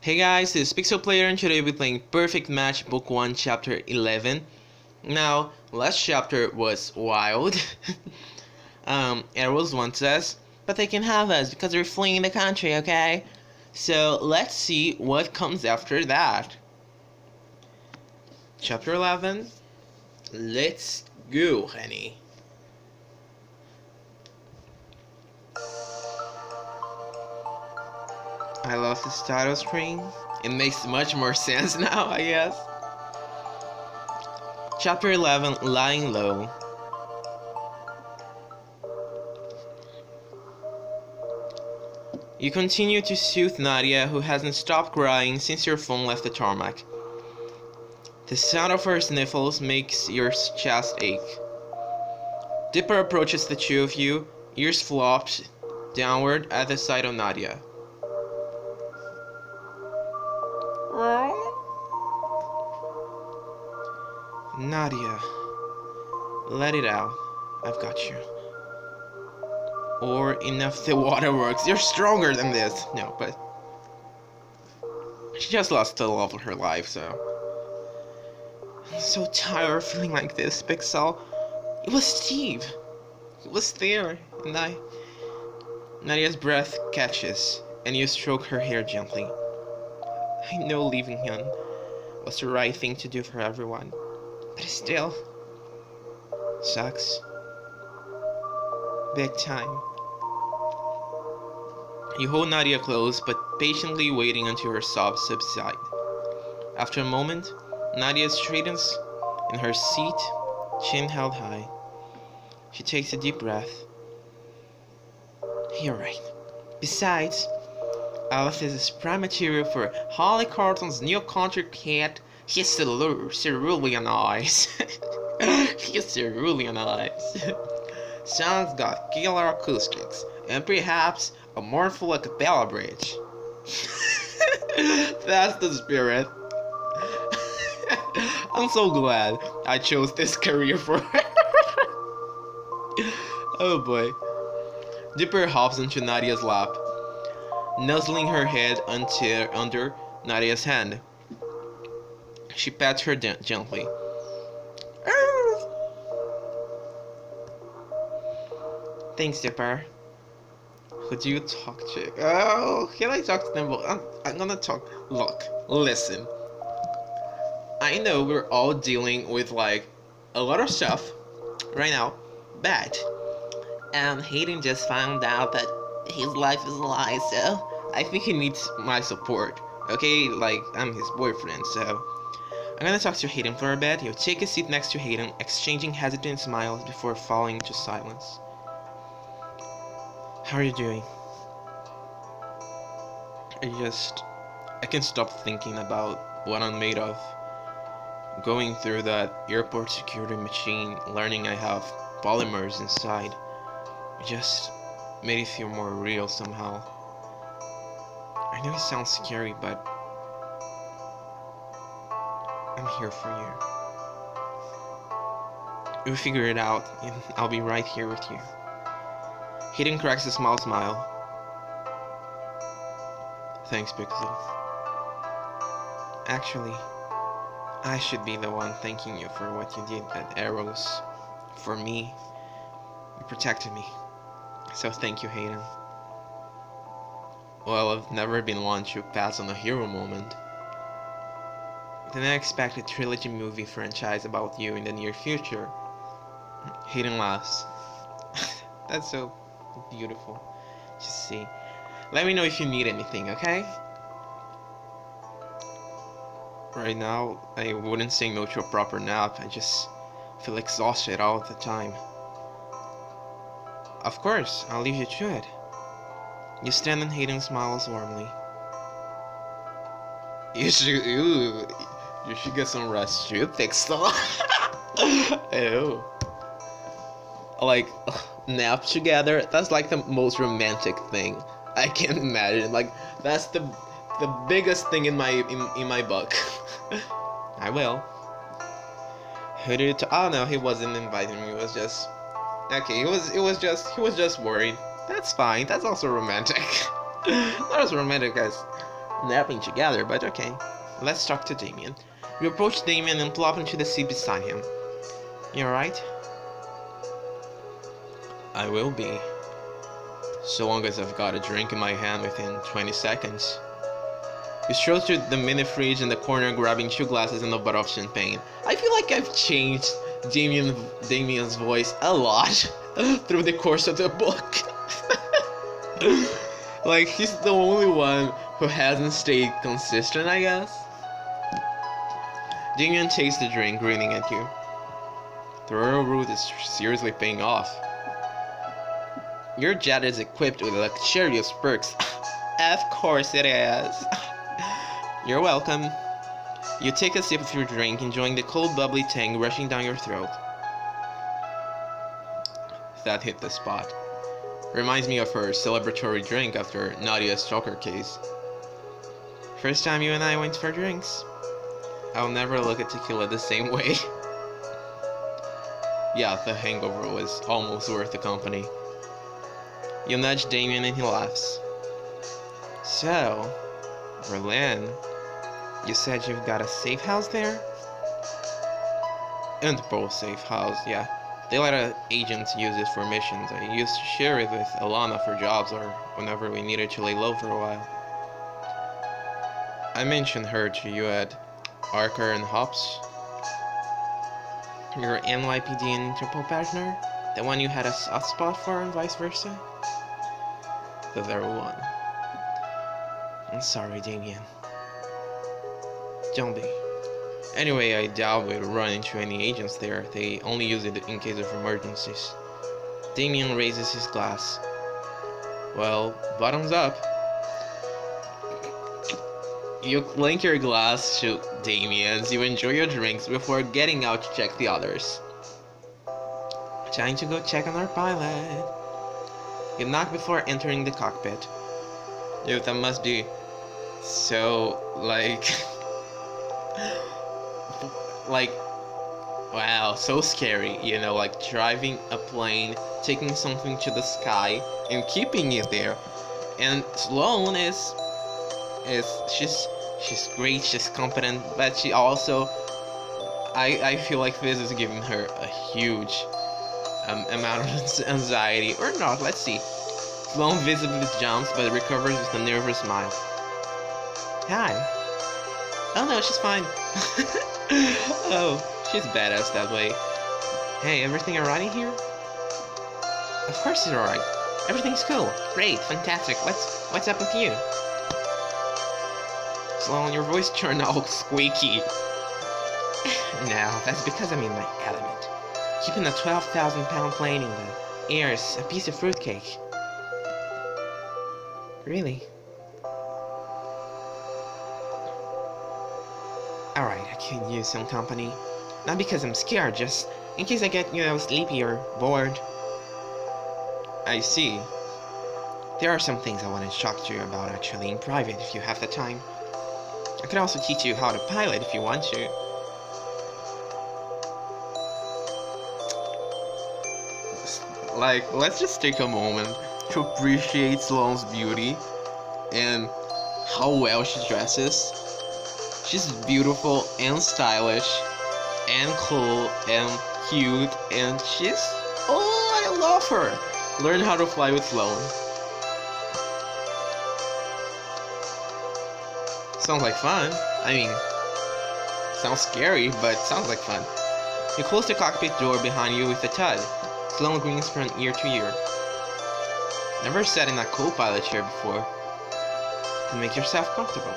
Hey guys, this is Pixel Player and today we'll be playing Perfect Match Book 1 Chapter 11. Now, last chapter was wild. Arrows wants us, but they can have us because we're fleeing the country, okay? So, let's see what comes after that. Chapter 11. Let's go, honey. I love this title screen. It makes much more sense now, I guess. Chapter 11, Lying Low. You continue to soothe Nadia, who hasn't stopped crying since your phone left the tarmac. The sound of her sniffles makes your chest ache. Dipper approaches the two of you, ears flopped downward at the sight of Nadia. Nadia, let it out. I've got you. Or enough the waterworks. You're stronger than this. No, but she just lost the love of her life, so I'm so tired of feeling like this, Pixel. It was Steve. He was there, and Nadia's breath catches, and you stroke her hair gently. I know leaving him was the right thing to do for everyone, but it still sucks. Big time. You hold Nadia close, but patiently waiting until her sobs subside. After a moment, Nadia straightens in her seat, chin held high. She takes a deep breath. You're right. Besides, Alice is prime material for Holly Carlton's new country cat. He's cerulean eyes. He's cerulean eyes. Sound's got killer acoustics, and perhaps a mournful a cappella bridge. That's the spirit. I'm so glad I chose this career for her. Oh boy. Dipper hops into Nadia's lap, nuzzling her head under Nadia's hand. She pats her gently. Thanks, Dipper. Who do you talk to? Oh, can I talk to them? I'm gonna talk. Look, listen. I know we're all dealing with like a lot of stuff right now, but Hayden just found out that his life is a lie, so I think he needs my support. Okay, like I'm his boyfriend, so I'm gonna talk to Hayden for a bit. He'll take a seat next to Hayden, exchanging hesitant smiles before falling into silence. How are you doing? I can't stop thinking about what I'm made of. Going through that airport security machine, learning I have polymers inside, it just made it feel more real somehow. I know it sounds scary, but I'm here for you. We'll figure it out, and I'll be right here with you. Hayden cracks a small smile. Thanks, Pixel. Actually, I should be the one thanking you for what you did at Arrows. For me, you protected me. So thank you, Hayden. Well, I've never been one to pass on a hero moment. Then I expect a trilogy movie franchise about you in the near future. Hayden laughs. That's so beautiful. Just see. Let me know if you need anything, okay? Right now, I wouldn't say no to a proper nap. I just feel exhausted all the time. Of course, I'll leave you to it. You stand and Hayden smiles warmly. You should get some rest too, Pixel. Ew. Like, nap together, that's like the most romantic thing I can imagine. Like, that's the biggest thing in my book. I will. Who did it to? Oh no, he wasn't inviting me. It was just okay. He was just worried. That's fine. That's also romantic. Not as romantic as napping together, but okay. Let's talk to Damien. You approach Damien and plop into the seat beside him. You alright? I will be. So long as I've got a drink in my hand within 20 seconds. You stroll to the mini fridge in the corner, grabbing 2 glasses and a bottle of champagne. I feel like I've changed Damien's voice a lot through the course of the book. Like, he's the only one who hasn't stayed consistent, I guess. Damien takes the drink, grinning at you. The royal route is seriously paying off. Your jet is equipped with luxurious perks. Of course it is. You're welcome. You take a sip of your drink, enjoying the cold bubbly tang rushing down your throat. That hit the spot. Reminds me of her celebratory drink after Nadia's stalker case. First time you and I went for drinks. I'll never look at tequila the same way. Yeah, the hangover was almost worth the company. You nudge Damien and he laughs. So, Berlin, you said you've got a safe house there? Interpol safe house, yeah. They let agents use it for missions. I used to share it with Alana for jobs or whenever we needed to lay low for a while. I mentioned her to you at Archer and Hops. Your NYPD and Interpol partner? The one you had a soft spot for and vice versa? The very one. I'm sorry, Damien. Don't be. Anyway, I doubt we'll run into any agents there. They only use it in case of emergencies. Damien raises his glass. Well, bottoms up. You clink your glass to Damien's. You enjoy your drinks before getting out to check the others. Time to go check on our pilot. You knock before entering the cockpit. Dude, that must be so, wow, so scary, you know, like driving a plane, taking something to the sky, and keeping it there. And Sloane she's great, she's competent, but she also, I feel like this is giving her a huge amount of anxiety, or not, let's see. Sloane visibly jumps, but recovers with a nervous smile. Hi. Oh no, she's fine. Oh, she's badass that way. Hey, everything alright in here? Of course it's alright. Everything's cool. Great, fantastic. What's up with you? Sloane, your voice turned all squeaky. No, that's because I'm in my element. Keeping a 12,000-pound plane in the air is a piece of fruitcake. Really? Alright, I could use some company. Not because I'm scared, just in case I get, sleepy or bored. I see. There are some things I want to talk to you about actually in private if you have the time. I could also teach you how to pilot if you want to. Let's just take a moment to appreciate Sloane's beauty and how well she dresses. She's beautiful and stylish and cool and cute, and I love her. Learn how to fly with Sloane. Sounds like fun. I mean, sounds scary, but sounds like fun. You close the cockpit door behind you with a thud. Sloane grins from ear to ear. Never sat in a co-pilot chair before. You make yourself comfortable.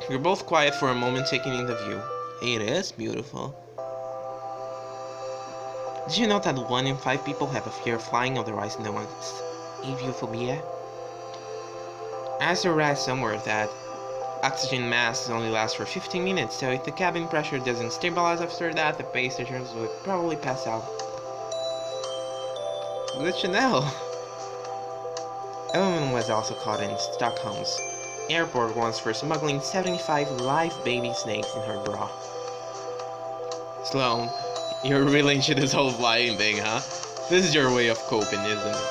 You're both quiet for a moment, taking in the view. It is beautiful. Did you know that 1 in 5 people have a fear of flying, otherwise known as aviophobia? I also read somewhere that oxygen masks only last for 15 minutes, so if the cabin pressure doesn't stabilize after that, the passengers would probably pass out. Good to know. A woman was also caught in Stockholm's airport once for smuggling 75 live baby snakes in her bra. Sloane, you're really into this whole flying thing, huh? This is your way of coping, isn't it?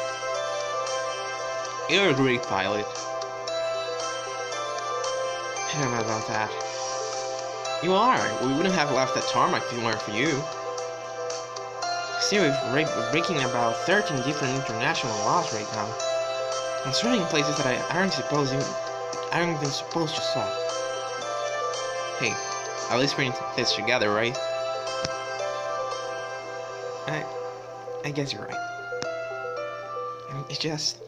You're a great pilot. I don't know about that. You are. We wouldn't have left that tarmac if it weren't for you. Still, we're breaking about 13 different international laws right now. And swearing in places that I aren't even supposed to sweat. Hey, at least we're in this together, right? I guess you're right. It's just,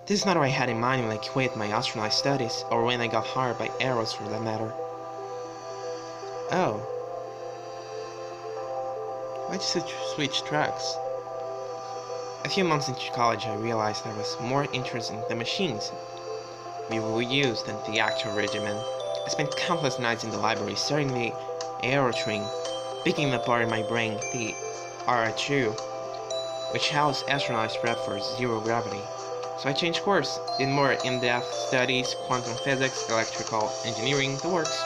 this is not what I had in mind when I quit my astronaut studies, or when I got hired by Eros for that matter. Oh. Why did you switch tracks? A few months into college, I realized I was more interested in the machines we used than the actual regimen. I spent countless nights in the library studying the aerotrain, picking apart in my brain the RHU, which housed astronauts prep for zero gravity. So I changed course, did more in-depth studies, quantum physics, electrical engineering, the works.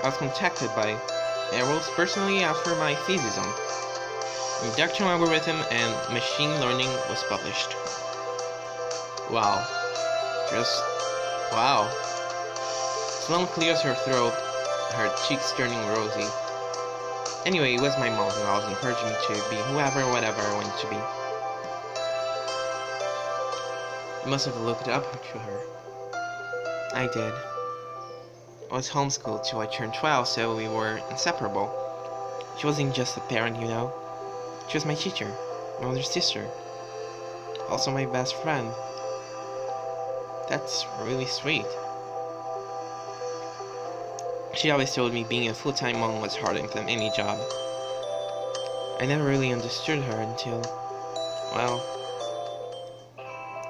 I was contacted by Eros personally after my thesis on induction algorithm and machine learning was published. Wow. Just wow. Sloane clears her throat, her cheeks turning rosy. Anyway, it was my mom who always encouraged me to be whatever I wanted to be. You must have looked up to her. I did. I was homeschooled till I turned 12, so we were inseparable. She wasn't just a parent, you know. She was my teacher, my older sister, also my best friend. That's really sweet. She always told me being a full-time mom was harder than any job. I never really understood her until, well,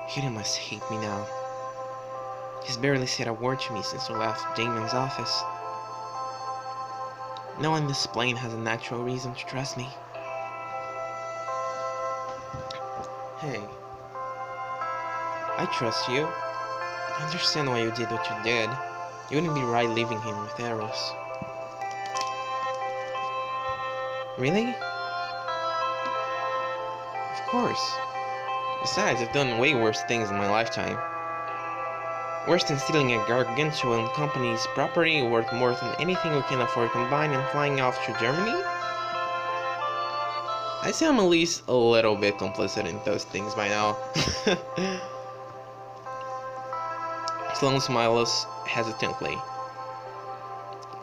Hayden must hate me now. He's barely said a word to me since we left Damien's office. No one in this plane has a natural reason to trust me. Hey, I trust you. I understand why you did what you did. You wouldn't be right leaving him with Eros. Really? Of course. Besides, I've done way worse things in my lifetime. Worse than stealing a gargantuan company's property worth more than anything we can afford combined and flying off to Germany? I say I'm at least a little bit complicit in those things by now. Sloane smiles hesitantly.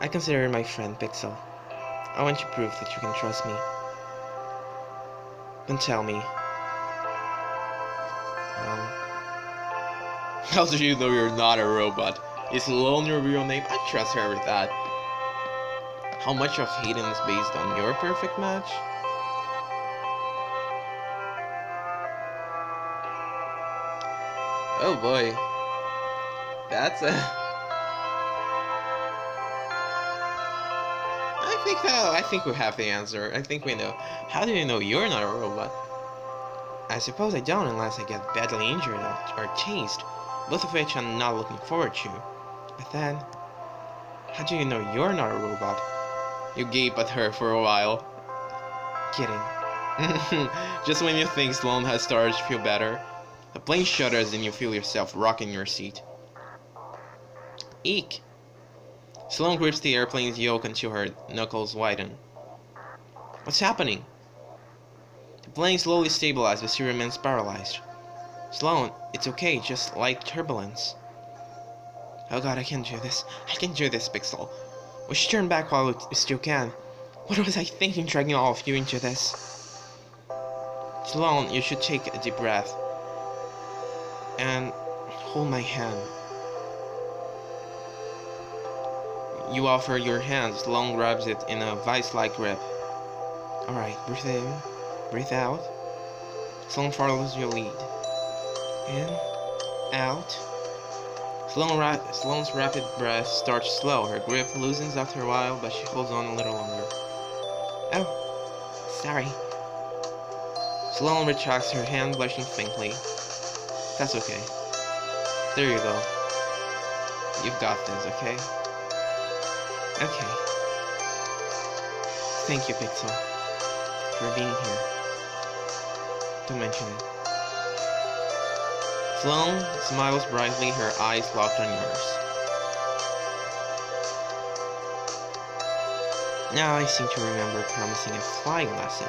I consider you my friend, Pixel. I want you to prove that you can trust me. Then tell me. How do you know you're not a robot? Is Sloane your real name? I trust her with that. How much of Hayden is based on your perfect match? Oh boy. That's a... I think we have the answer. I think we know. How do you know you're not a robot? I suppose I don't unless I get badly injured or chased, both of which I'm not looking forward to. But then, how do you know you're not a robot? You gape at her for a while. Kidding. Just when you think Sloane has started to feel better, the plane shudders and you feel yourself rocking your seat. Eek! Sloane grips the airplane's yoke until her knuckles widen. What's happening? The plane slowly stabilizes, but she remains paralyzed. Sloane, it's okay, just light turbulence. Oh god, I can do this. I can do this, Pixel. We should turn back while we still can. What was I thinking dragging all of you into this? Sloane, you should take a deep breath. And hold my hand. You offer your hand. Sloane grabs it in a vice-like grip. Alright, breathe in, breathe out. Sloane follows your lead. In, out. Sloane's rapid breath starts slow. Her grip loosens after a while, but she holds on a little longer. Oh, sorry. Sloane retracts her hand, blushing faintly. That's okay. There you go. You've got this, okay? Okay. Thank you, Pixel, for being here. Don't mention it. Sloane smiles brightly, her eyes locked on yours. Now I seem to remember promising a flying lesson.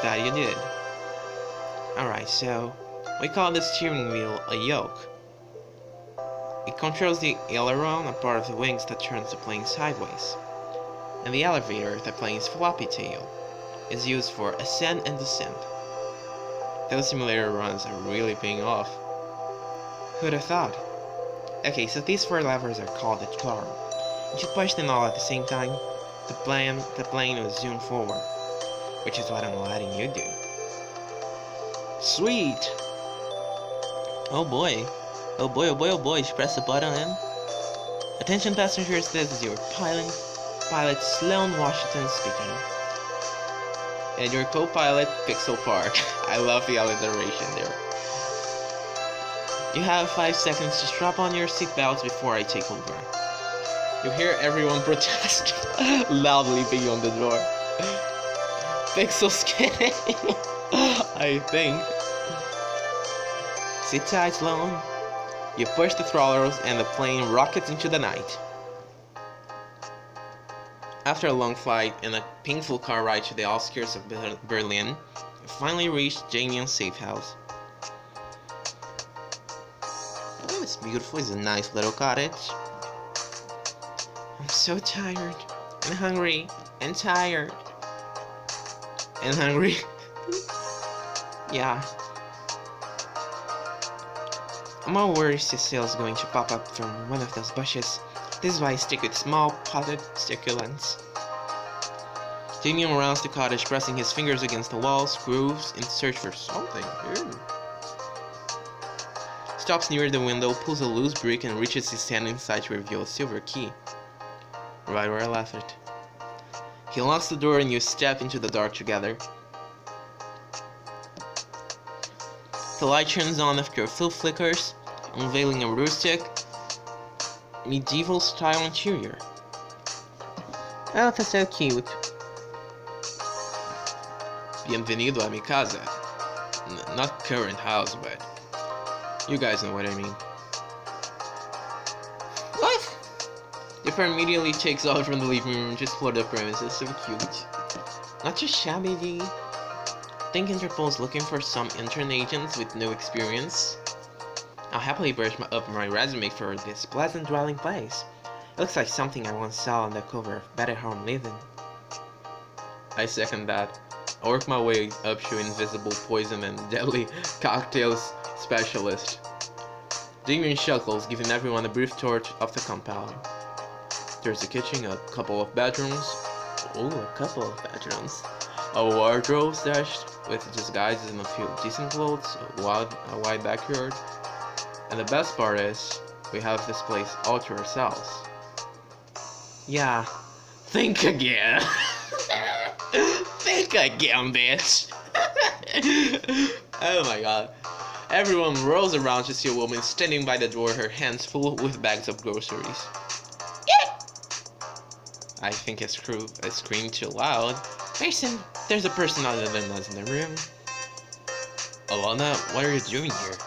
That you did. Alright, so we call the steering wheel a yoke. It controls the aileron, a part of the wings that turns the plane sideways. And the elevator, the plane's floppy tail, is used for ascent and descent. Those simulator runs are really paying off. Who'd have thought? Okay, so these 4 levers are called the throttle. If you push them all at the same time, the plane will zoom forward, which is what I'm letting you do. Sweet! Oh boy. Oh boy, oh boy, oh boy, just press the button and... Attention passengers, this is your pilot Sloane Washington speaking. And your co-pilot, Pixel Park. I love the alliteration there. You have 5 seconds to strap on your seatbelts before I take over. You hear everyone protest loudly beyond the door. Pixel's kidding, I think. Sit tight, Sloane. You push the throttles and the plane rockets into the night. After a long flight and a painful car ride to the outskirts of Berlin, you finally reach Damien's safe house. Oh, it's beautiful. It's a nice little cottage. I'm so tired and hungry and tired and hungry. Yeah. I'm all worried Cecile's going to pop up from one of those bushes. This is why I stick with small potted succulents. Damien rounds the cottage, pressing his fingers against the walls, grooves, in search for something. Ooh. Stops near the window, pulls a loose brick, and reaches his hand inside to reveal a silver key. Right where I left it. He unlocks the door and you step into the dark together. The light turns on after a few flickers, unveiling a rustic, medieval-style interior. Oh, that's so cute. Bienvenido a mi casa. Not current house, but you guys know what I mean. What? Dipper immediately takes off from the living room just for the premises. So cute. Not just shabby, D. Think Interpol's looking for some intern agents with no experience? I'll happily brush up my resume for this pleasant dwelling place. It looks like something I once saw on the cover of Better Home Living. I second that. I work my way up to invisible poison and deadly cocktails specialist. Damien chuckles, giving everyone a brief tour of the compound. There's a kitchen, a couple of bedrooms. Oh, a couple of bedrooms. A wardrobe stashed with disguises and a few decent clothes, a wide backyard. And the best part is, we have this place all to ourselves. Yeah, think again. Think again, bitch. Oh my god. Everyone rolls around to see a woman standing by the door, her hands full with bags of groceries. I think I screamed too loud. Mason, there's a person other than us in the room. Alana, what are you doing here?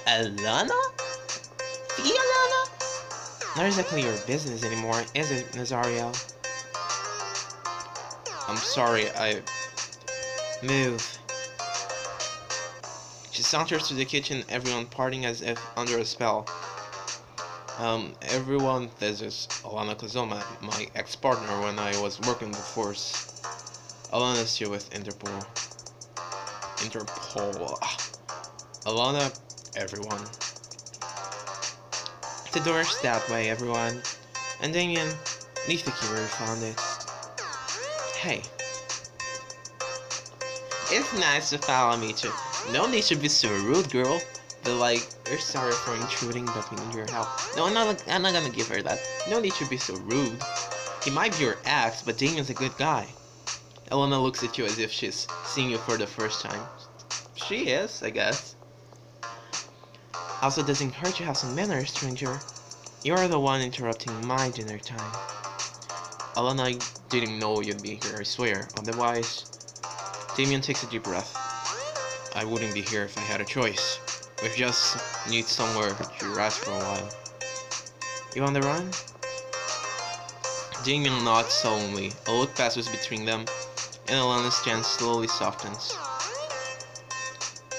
Alana? The Alana? Not exactly your business anymore, is it, Nazario? I'm sorry, Move. She saunters to the kitchen, everyone parting as if under a spell. Everyone, this is Alana Kozoma, my ex-partner when I was working the force. Alana is here with Interpol. Alana, everyone. The door's that way, everyone. And Damien, leave the key where you found it. Hey. It's nice to follow me too. No need to be so rude, girl. But like, we're sorry for intruding, but we need your help. No, I'm not gonna give her that. No need to be so rude. He might be your ex, but Damien's a good guy. Elena looks at you as if she's seeing you for the first time. She is, I guess. Also, doesn't hurt to have some manners, stranger. You're the one interrupting my dinner time. Elena didn't know you'd be here, I swear. Otherwise... Damien takes a deep breath. I wouldn't be here if I had a choice. We just need somewhere to rest for a while. You on the run? Damien nods solemnly. A look passes between them, and Alana's stance slowly softens.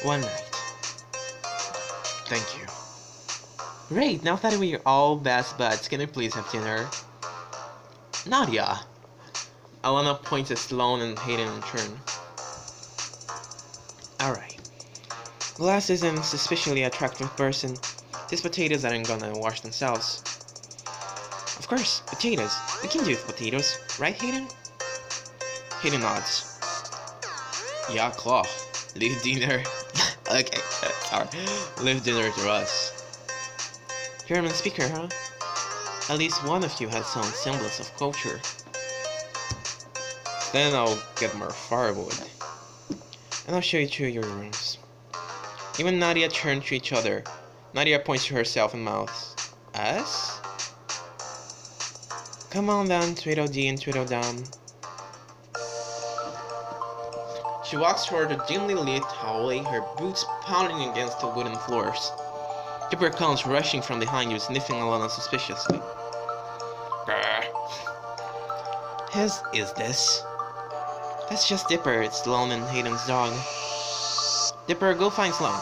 One night. Thank you. Great, now that we're all best buds, can we please have dinner? Nadia! Alana points at Sloane and Hayden in turn. Alright. Glass isn't a suspiciously attractive person. These potatoes aren't gonna wash themselves. Of course, potatoes. We can do with potatoes, right, Hayden? Hayden nods. Yeah, Claw. Leave dinner. Okay, sorry. Leave dinner to us. German speaker, huh? At least one of you has some semblance of culture. Then I'll get more firewood. And I'll show you to your rooms. Even Nadia turn to each other. Nadia points to herself and mouths. Us? Come on then, Tweedledee and Tweedledum. She walks toward the dimly lit hallway, her boots pounding against the wooden floors. Dipper comes rushing from behind you, sniffing Alana suspiciously. Whose is this? That's just Dipper, it's Sloane and Hayden's dog. Dipper, go find Sloane.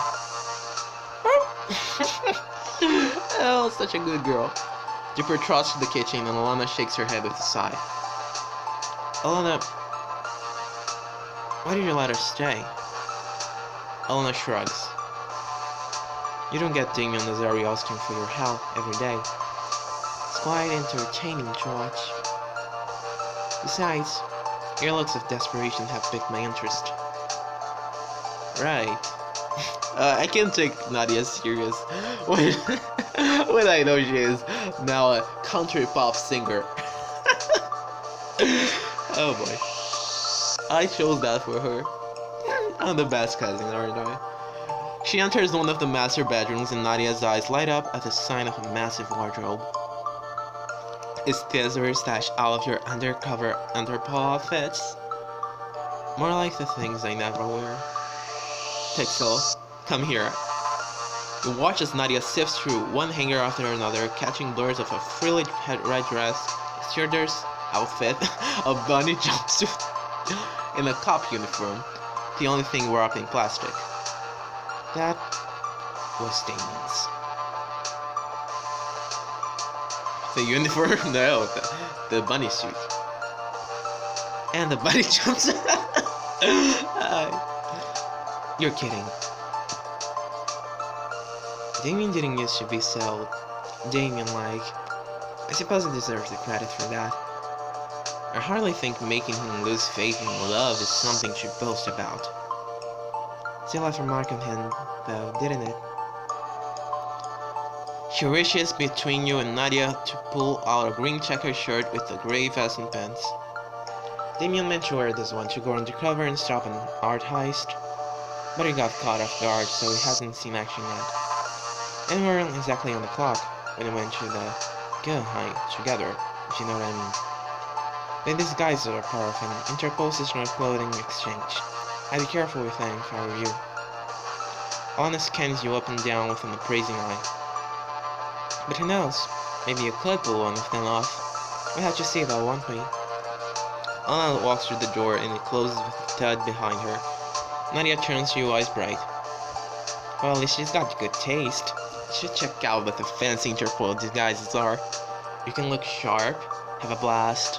Oh, such a good girl. Dipper trots to the kitchen and Alana shakes her head with a sigh. Alana, why did you let her stay? Alana shrugs. You don't get Damien Nazari asking for your help every day. It's quite entertaining to watch. Besides, your looks of desperation have piqued my interest. Right. I can't take Nadia serious when, when I know she is now a country pop singer. Oh boy. I chose that for her. I'm the best cousin, aren't I? She enters one of the master bedrooms and Nadia's eyes light up at the sign of a massive wardrobe. Is this where you stash all of your undercover Interpol outfits? More like the things I never wear. Pixel, come here. You watch as Nadia sifts through one hanger after another, catching blurs of a frilly red dress, a stewardess outfit, a bunny jumpsuit, and a cop uniform, the only thing wrapped in plastic. That was Damien's. The uniform? No, the bunny suit. And the bunny jumpsuit. You're kidding. Damien didn't used to be so Damien-like. I suppose he deserves the credit for that. I hardly think making him lose faith in love is something to boast about. Still left a mark on him, though, didn't it? She reaches between you and Nadia to pull out a green checkered shirt with a grey vest and pants. Damien meant to wear this one to go undercover and stop an art heist, but he got caught off guard, so he hasn't seen action yet. And we weren't exactly on the clock when we went to the gun hunt together, if you know what I mean. The disguises are part of an Interpol system of clothing exchange. I'd be careful with them if I were you. Alana scans you up and down with an appraising eye. But who knows? Maybe you could pull one of them off. We'll have to see though, won't we? Alana walks through the door and it closes with a thud behind her. Nadia turns to you, eyes bright. Well, at least she's got good taste. You should check out what the fancy Interpol disguises are. You can look sharp, have a blast.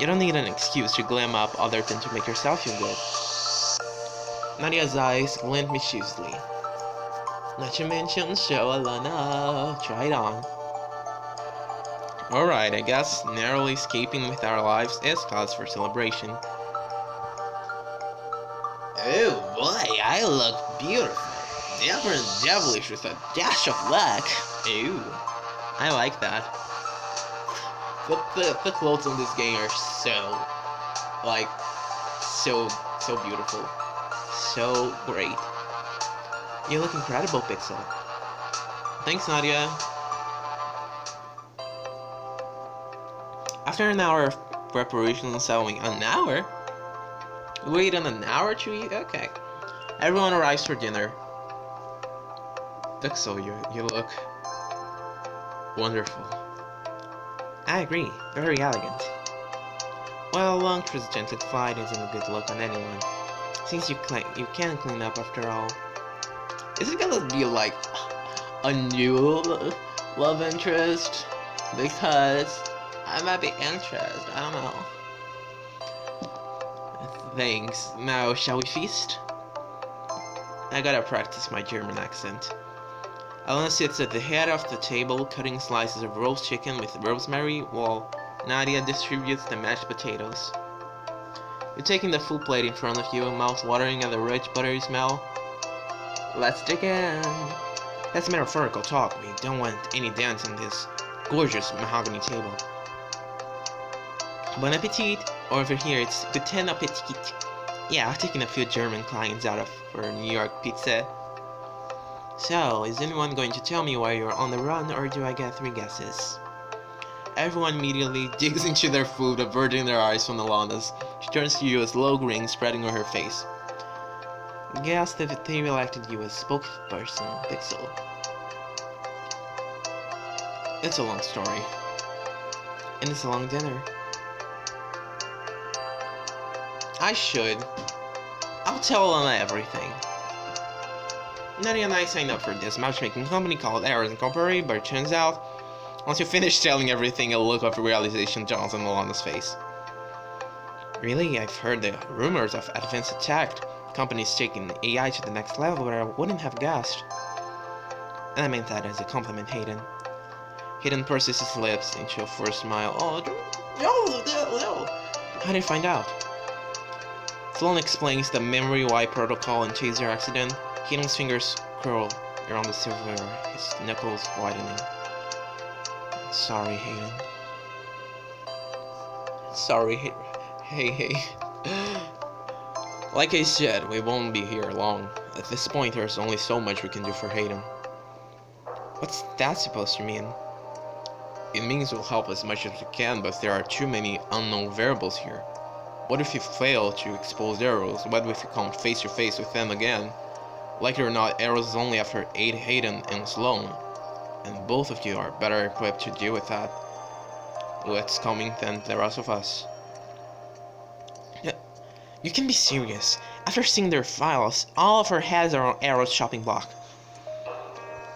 You don't need an excuse to glam up other than to make yourself feel good. Nadia's eyes glint mischievously. Not to mention, show Alana. Try it on. Alright, I guess narrowly escaping with our lives is cause for celebration. Oh boy, I look beautiful. Dapper and devilish with a dash of luck. Ooh, I like that. The clothes on this game are so beautiful. So great. You look incredible, Pixel. Thanks, Nadia. After an hour of preparation and sewing, an hour? Wait an hour to eat? Okay. Everyone arrives for dinner. Duxo, you look wonderful. I agree, very elegant. Well, long transgentified isn't a good look on anyone, since you can clean up after all. Is it gonna be like a new love interest? Because I might be interested, I don't know. Thanks. Now, shall we feast? I gotta practice my German accent. Alana sits at the head of the table, cutting slices of roast chicken with rosemary, while Nadia distributes the mashed potatoes. You're taking the full plate in front of you, mouth watering at the rich buttery smell. Let's dig in. That's metaphorical talk. We don't want any dents on this gorgeous mahogany table. Bon appetit! Over here, it's guten appetit. Yeah, taking a few German clients out of for New York pizza. So, is anyone going to tell me why you're on the run, or do I get 3 guesses? Everyone immediately digs into their food, averting their eyes from Alana's. She turns to you, a slow grin spreading on her face. Guess that they elected you as spokesperson, Pixel. It's a long story. And it's a long dinner. I should. I'll tell Alana everything. Nadia and I signed up for this matchmaking company called Errors Incorporated, but it turns out, once you finish telling everything, a look of realization dawns on Alana's face. Really? I've heard the rumors of advanced tech companies taking AI to the next level, but I wouldn't have guessed. And I meant that as a compliment, Hayden. Hayden purses his lips into a forced smile. Oh, no. How did you find out? Sloan explains the memory wipe protocol and taser accident. Hayden's fingers curl around the silverware, his knuckles widening. Sorry, Hayden. Sorry, hey. Like I said, we won't be here long. At this point, there's only so much we can do for Hayden. What's that supposed to mean? It means we'll help as much as we can, but there are too many unknown variables here. What if you fail to expose Arrows? What if you come face to face with them again? Like it or not, Arrows is only after Hayden and Sloan, and both of you are better equipped to deal with that. What's coming than the rest of us. You can be serious. After seeing their files, all of our heads are on Arrow's shopping block.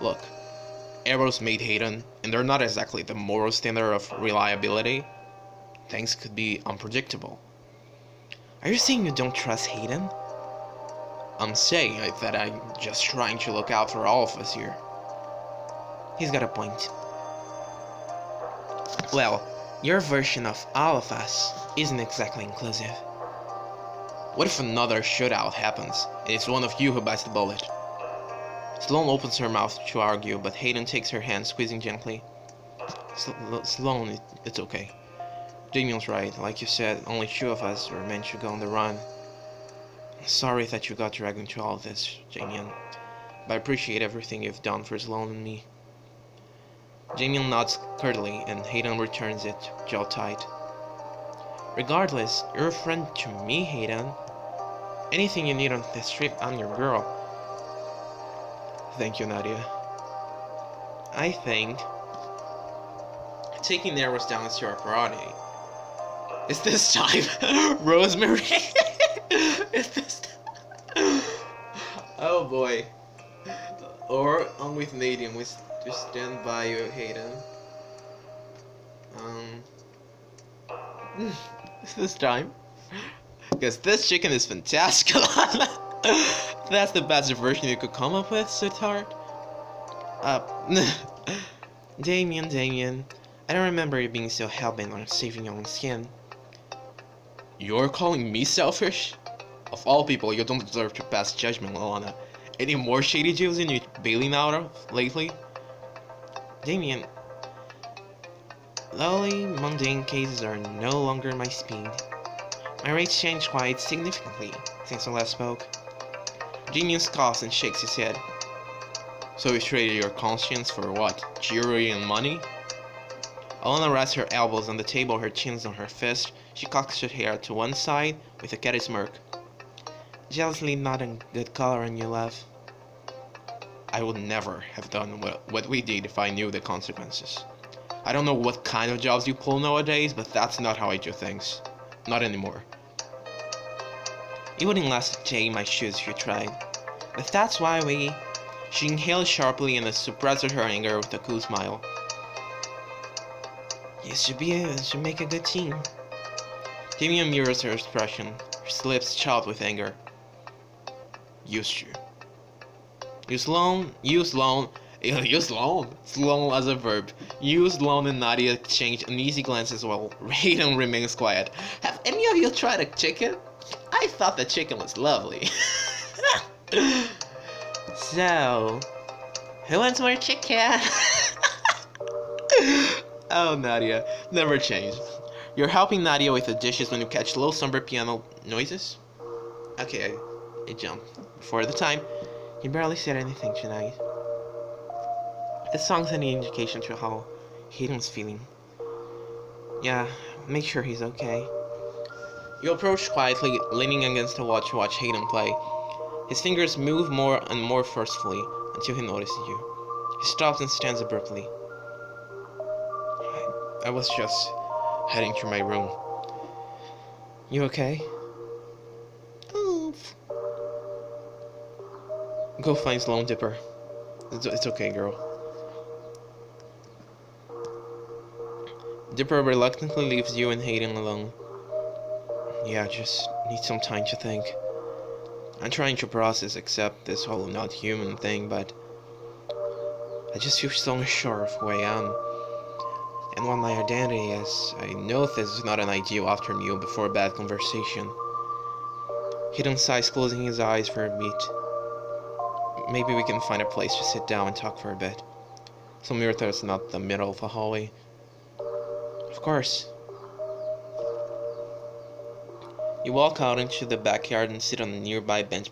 Look, Arrow's made Hayden, and they're not exactly the moral standard of reliability. Things could be unpredictable. Are you saying you don't trust Hayden? I'm saying that I'm just trying to look out for all of us here. He's got a point. Well, your version of all of us isn't exactly inclusive. What if another shootout happens, and it's one of you who bites the bullet? Sloan opens her mouth to argue, but Hayden takes her hand, squeezing gently. Sloan, it's okay. Damien's right. Like you said, only 2 of us were meant to go on the run. Sorry that you got dragged into all this, Damien, but I appreciate everything you've done for Sloan and me. Damien nods curtly, and Hayden returns it, jaw tight. Regardless, you're a friend to me, Hayden. Anything you need on this trip, I'm your girl. Thank you, Nadia. I think taking the Arrows down is your priority. Is this time Rosemary? Is this time? Oh boy. Or I'm with Nadia, we just stand by you, Hayden. Is this time? Because this chicken is fantastic. That's the best version you could come up with, sweetheart. Damien, I don't remember you being so hellbent on saving your own skin. You're calling me selfish? Of all people, you don't deserve to pass judgment, Alana. Any more shady deals you bailing out of lately? Damien, lowly, mundane cases are no longer my speed. My rates changed quite significantly since I last spoke. Damien scoffs and shakes his head. So you traded your conscience for what? Jewelry and money? Alana rests her elbows on the table, her chin on her fist. She cocks her hair to one side with a catty smirk. Jealously not a good color in your love. I would never have done what we did if I knew the consequences. I don't know what kind of jobs you pull nowadays, but that's not how I do things. Not anymore. You wouldn't last a day in my shoes if you tried. But that's why we... She inhaled sharply and suppressed her anger with a cool smile. You should make a good team. Jamie mirrors her expression. Her lips shot with anger. Used to. Use loan. Sloan as a verb. Use loan and Nadia exchange uneasy glances while Hayden remains quiet. Have any of you tried a chicken? I thought the chicken was lovely. So, who wants more chicken? Oh, Nadia, never change. You're helping Nadia with the dishes when you catch low somber piano noises? Okay, I jumped. Before the time, you barely said anything tonight. The song's any indication to how Hayden's feeling. Yeah, make sure he's okay. You approach quietly, leaning against the wall to watch Hayden play. His fingers move more and more forcefully until he notices you. He stops and stands abruptly. I was just heading to my room. You okay? Oof. Go find Sloan Dipper. It's okay, girl. Dipper reluctantly leaves you and Hayden alone. Yeah, just need some time to think. I'm trying to process, accept this whole not human thing, but I just feel so unsure of who I am and what my identity is. I know this is not an ideal after meal before a bad conversation. Hayden sighs, closing his eyes for a beat. Maybe we can find a place to sit down and talk for a bit. Somewhere that's not the middle of a hallway. Of course. You walk out into the backyard and sit on a nearby bench.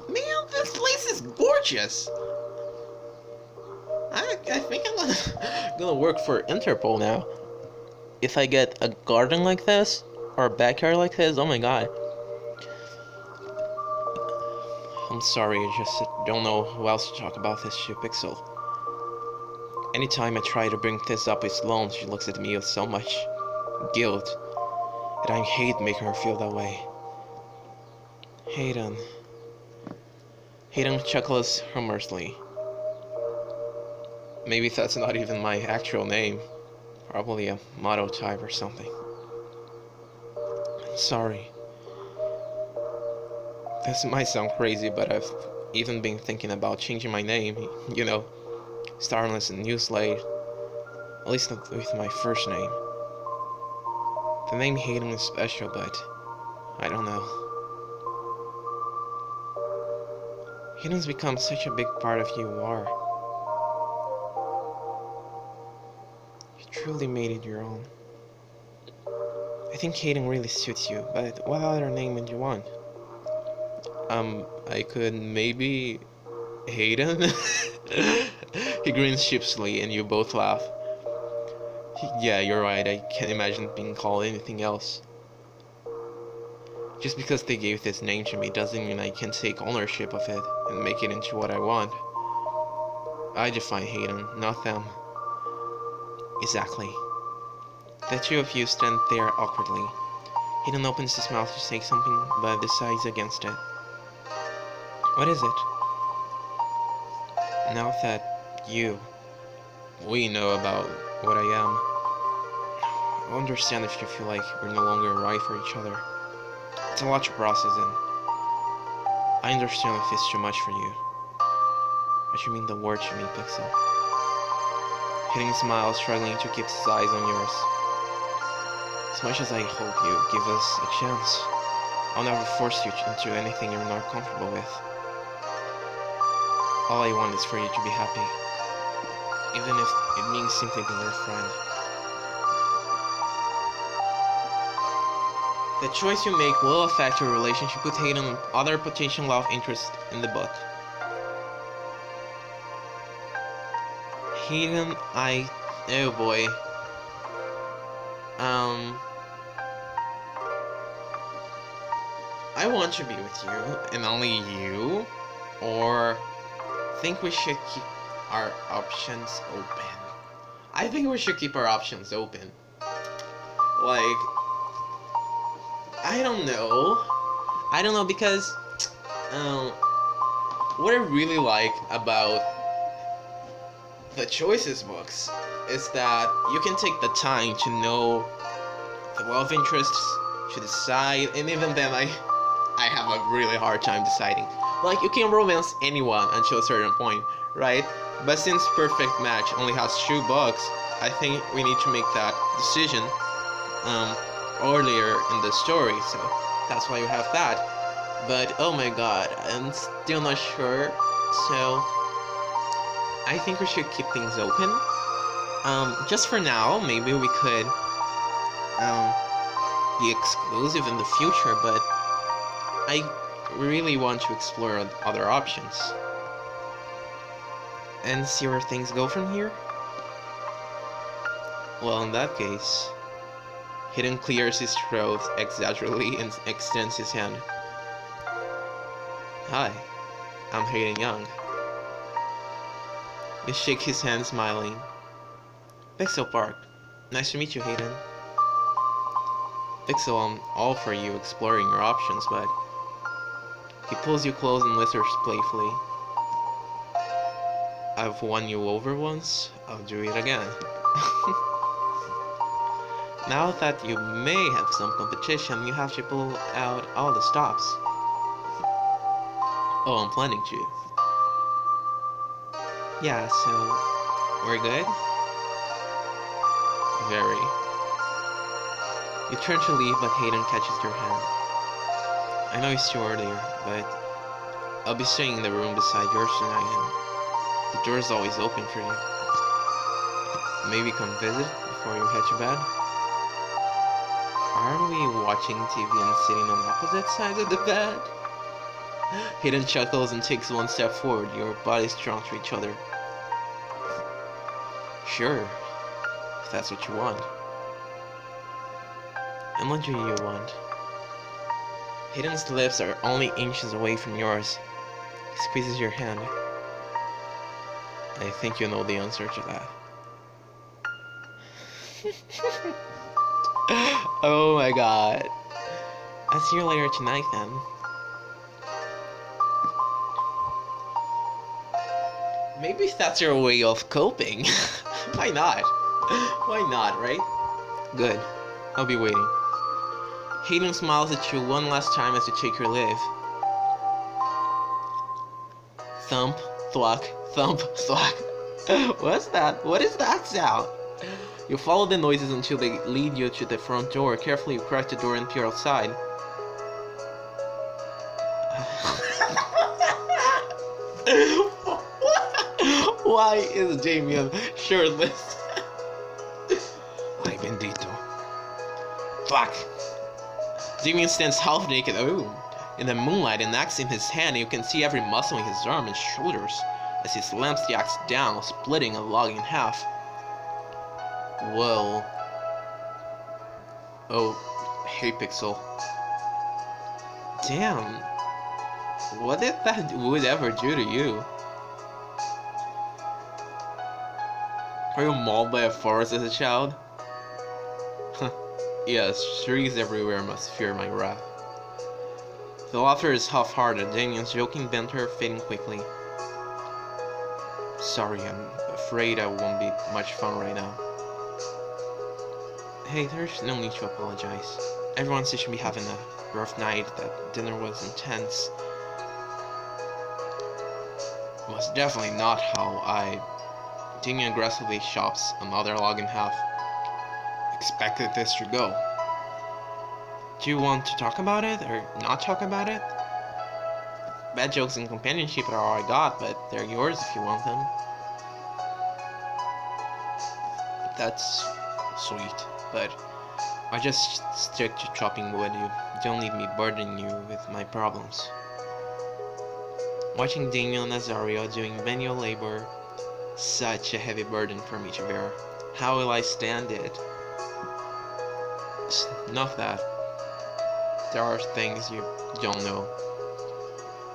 Man, this place is gorgeous! I think I'm gonna work for Interpol now. If I get a garden like this, or a backyard like this, oh my god. I'm sorry, I just don't know who else to talk about this to Pixel. Anytime I try to bring this up with Sloan, she looks at me with so much guilt, and I hate making her feel that way. Hayden chuckles humorously. Maybe that's not even my actual name. Probably a motto type or something. Sorry. This might sound crazy, but I've even been thinking about changing my name. You know, starting as a new slate. At least not with my first name. The name Hayden is special, but I don't know. Hayden's become such a big part of who you are. You truly made it your own. I think Hayden really suits you, but what other name would you want? I could maybe... Hayden? He grins sheepishly and you both laugh. Yeah, you're right, I can't imagine being called anything else. Just because they gave this name to me doesn't mean I can take ownership of it and make it into what I want. I define Hayden, not them. Exactly. The two of you stand there awkwardly. Hayden opens his mouth to say something, but decides against it. What is it? Now that we know about what I am, I understand if you feel like we're no longer right for each other. It's a lot to process in. I understand if it's too much for you. But you mean the world to me, Pixel. Hayden smiles, struggling to keep his eyes on yours. As much as I hope you give us a chance, I'll never force you into anything you're not comfortable with. All I want is for you to be happy, even if it means simply being your friend. The choice you make will affect your relationship with Hayden and other potential love interests in the book. Hayden, oh boy. I want to be with you, and only you, or think we should keep our options open? I think we should keep our options open. Like, I don't know. I don't know because, um, what I really like about the choices books is that you can take the time to know the love interests, to decide, and even then I have a really hard time deciding. Like, you can romance anyone until a certain point, right? But since Perfect Match only has 2 books, I think we need to make that decision um, earlier in the story, so that's why you have that. But oh my god, I'm still not sure, so I think we should keep things open. Just for now, maybe we could um, be exclusive in the future, but I really want to explore other options and see where things go from here. Well, in that case, Hidden clears his throat exaggeratedly and extends his hand. Hi, I'm Hayden Young. You shake his hand, smiling. Pixel Park. Nice to meet you, Hayden. Pixel, I'm all for you exploring your options, but he pulls you close and whispers playfully. I've won you over once, I'll do it again. Now that you may have some competition, you have to pull out all the stops. Oh, I'm planning to. Yeah, so we're good? Very. You turn to leave, but Hayden catches your hand. I know it's too earlier, but I'll be staying in the room beside yours tonight, and the door's always open for you. Maybe come visit before you head to bed? Aren't we watching TV and sitting on opposite sides of the bed? Hayden chuckles and takes one step forward. Your bodies drawn to each other. Sure, if that's what you want. And what do you want? Hayden's lips are only inches away from yours. He squeezes your hand. I think you know the answer to that. Oh my god. I'll see you later tonight then. Maybe that's your way of coping. Why not? Why not, right? Good. I'll be waiting. Hayden smiles at you one last time as you take your leave. Thump, thwack, thump, thwack. What's that? What is that sound? You follow the noises until they lead you to the front door. Carefully, you crack the door and peer outside. Why is Damien shirtless? Ay, bendito. Fuck. Damien stands half naked. Oh. In the moonlight, an axe in his hand, you can see every muscle in his arm and shoulders as he slams the axe down, splitting a log in half. Whoa. Oh, hey Pixel. Damn. What did that wood ever do to you? Were you mauled by a forest as a child? Yes, trees everywhere must fear my wrath. The laughter is half-hearted, Damien's joking banter fading quickly. Sorry, I'm afraid I won't be much fun right now. Hey, there's no need to apologize. Everyone seems to be having a rough night, that dinner was intense. It was definitely not how Damien aggressively chops another log in half. Expected this to go. Do you want to talk about it, or not talk about it? Bad jokes and companionship are all I got, but they're yours if you want them. That's sweet, but I just stick to chopping wood. You don't need me burdening you with my problems. Watching Daniel and Azario doing manual labor, such a heavy burden for me to bear. How will I stand it? Enough that. there are things you don't know.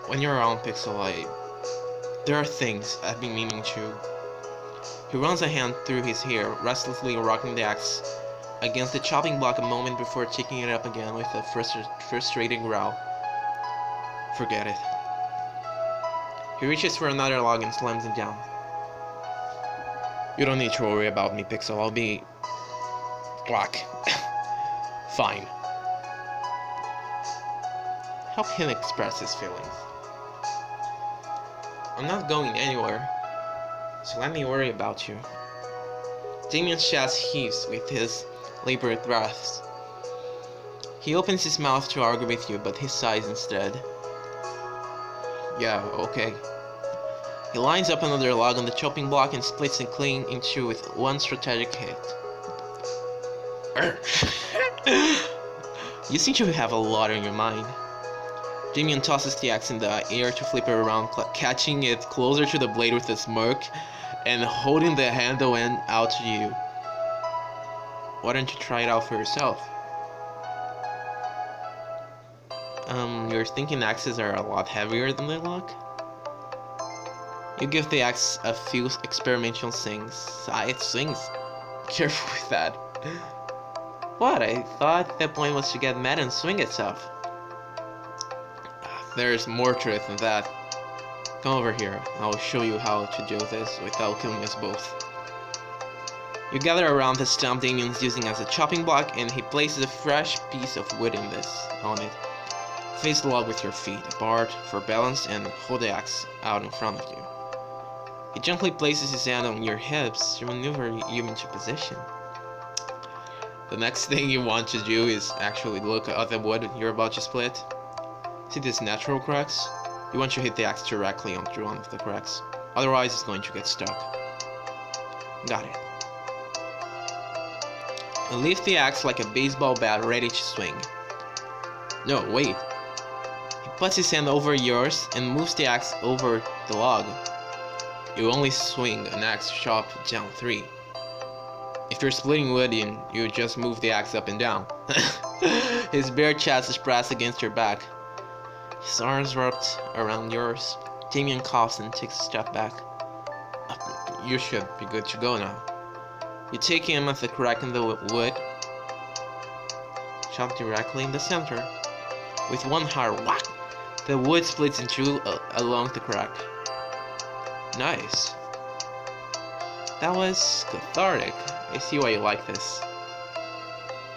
When you're around Pixelite, there are things I've been meaning to. He runs a hand through his hair, restlessly rocking the axe against the chopping block a moment before taking it up again with a frustrating growl. Forget it. He reaches for another log and slams it down. You don't need to worry about me, Pixel. I'll be... black. Fine. Help him express his feelings. I'm not going anywhere, so let me worry about you. Damien's chest heaves with his labored breaths. He opens his mouth to argue with you, but he sighs instead. Yeah, okay. He lines up another log on the chopping block and splits it clean in two with one strategic hit. You seem to have a lot on your mind. Damien tosses the axe in the air to flip it around, catching it closer to the blade with a smirk and holding the handle end out to you. Why don't you try it out for yourself? You're thinking axes are a lot heavier than they look? You give the axe a few experimental swings. It swings. Careful with that. What? I thought the point was to get mad and swing itself. There's more to it than that. Come over here. I'll show you how to do this without killing us both. You gather around the stump Damien's using as a chopping block, and he places a fresh piece of wood on it. Face the log with your feet apart for balance and hold the axe out in front of you. He gently places his hand on your hips to maneuver you into position. The next thing you want to do is actually look at the wood you're about to split. See these natural cracks? You want to hit the axe directly onto one of the cracks, otherwise it's going to get stuck. Got it. And lift the axe like a baseball bat ready to swing. No, wait. He puts his hand over yours and moves the axe over the log. You only swing an axe chopped down 3. If you're splitting wood, you just move the axe up and down. His bare chest is pressed against your back. His arms wrapped around yours. Damien coughs and takes a step back. You should be good to go now. You take him at the crack in the wood. Chop directly in the center. With one hard whack, the wood splits in two along the crack. Nice. That was cathartic. I see why you like this.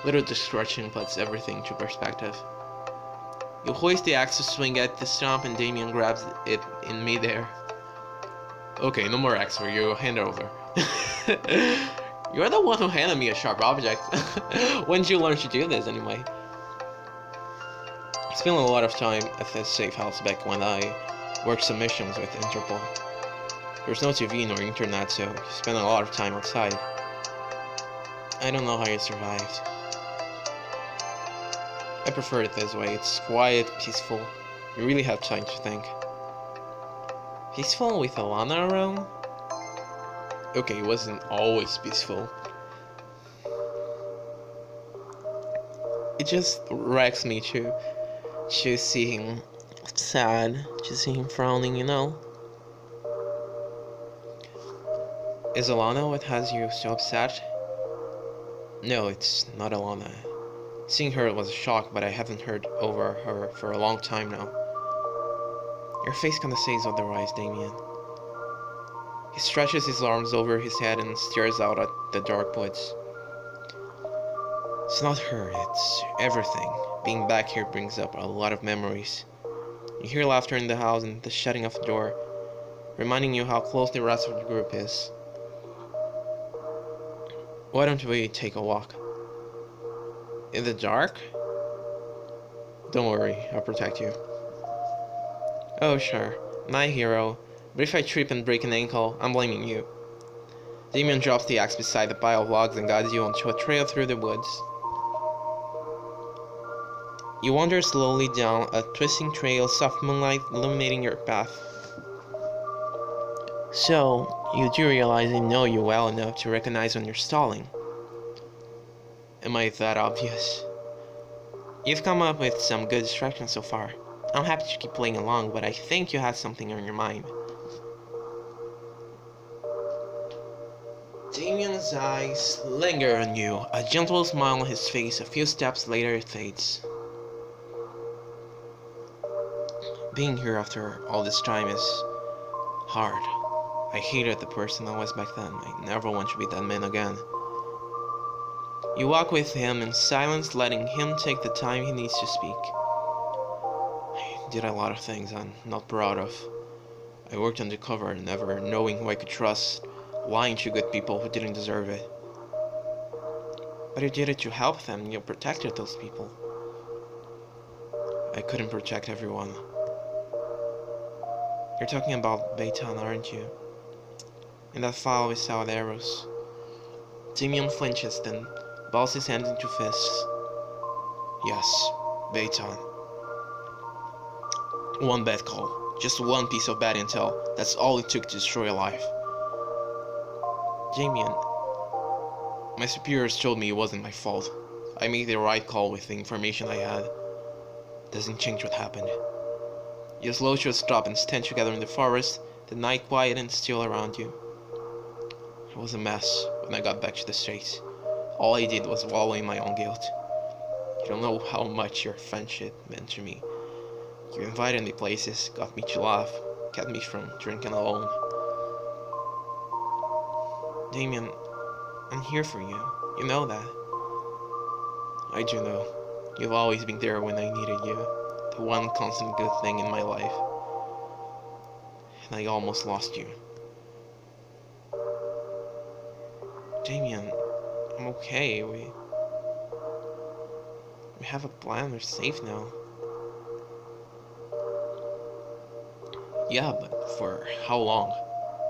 Little destruction puts everything to perspective. You hoist the axe to swing at the stump and Damien grabs it in midair. Okay, no more axe for you. Hand it over. You're the one who handed me a sharp object. When did you learn to do this anyway? I spent a lot of time at this safe house back when I worked some missions with Interpol. There's no TV nor internet, so you spend a lot of time outside. I don't know how you survived. I prefer it this way. It's quiet, peaceful. You really have time to think. Peaceful with Alana around? Okay, it wasn't always peaceful. It just wrecks me to see him sad, to see him frowning, you know? Is Alana what has you so upset? No, it's not Alana. Seeing her was a shock, but I haven't heard over her for a long time now. Your face kinda says otherwise, Damien. He stretches his arms over his head and stares out at the dark woods. It's not her, it's everything. Being back here brings up a lot of memories. You hear laughter in the house and the shutting of the door, reminding you how close the rest of the group is. Why don't we take a walk? In the dark? Don't worry, I'll protect you. Oh sure, my hero. But if I trip and break an ankle, I'm blaming you. Damien drops the axe beside the pile of logs and guides you onto a trail through the woods. You wander slowly down a twisting trail, soft moonlight illuminating your path. So, you do realize I know you well enough to recognize when you're stalling. Am I that obvious? You've come up with some good distractions so far. I'm happy to keep playing along, but I think you have something on your mind. Damien's eyes linger on you, a gentle smile on his face. A few steps later it fades. Being here after all this time is hard. I hated the person I was back then. I never want to be that man again. You walk with him in silence, letting him take the time he needs to speak. I did a lot of things I'm not proud of. I worked undercover, never knowing who I could trust, lying to good people who didn't deserve it. But you did it to help them, you protected those people. I couldn't protect everyone. You're talking about Beitan, aren't you? In that file we saw the arrows. Damien flinches, then balls his hands into fists. Yes, Beitan. One bad call. Just one piece of bad intel. That's all it took to destroy a life. Damien, my superiors told me it wasn't my fault. I made the right call with the information I had. Doesn't change what happened. You slow to a stop and stand together in the forest, the night quiet and still around you. It was a mess when I got back to the States. All I did was wallow in my own guilt. You don't know how much your friendship meant to me. You invited me places, got me to laugh, kept me from drinking alone. Damien, I'm here for you. You know that. I do know. You've always been there when I needed you. The one constant good thing in my life. And I almost lost you. Damien, I'm okay. We have a plan. We're safe now. Yeah, but for how long?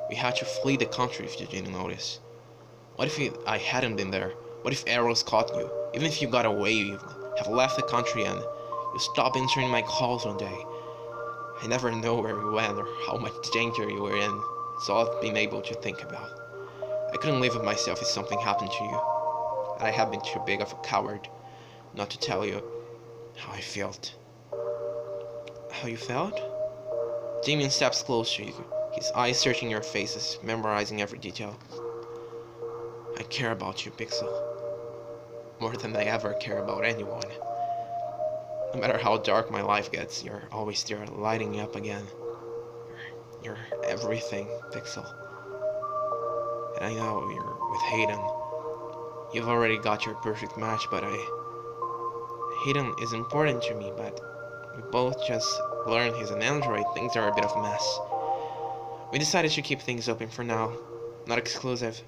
We had to flee the country if you didn't notice. What if I hadn't been there? What if arrows caught you? Even if you got away, you have left the country and you stopped answering my calls one day. I never know where you went or how much danger you were in. It's all I've been able to think about. I couldn't live with myself if something happened to you. And I have been too big of a coward not to tell you how I felt. How you felt? Damien steps close to you, his eyes searching your faces, memorizing every detail. I care about you, Pixel. More than I ever care about anyone. No matter how dark my life gets, you're always there, lighting me up again. You're everything, Pixel. And I know you're with Hayden. You've already got your perfect match, but Hayden is important to me, but we both just learned he's an android. Things are a bit of a mess. We decided to keep things open for now, not exclusive.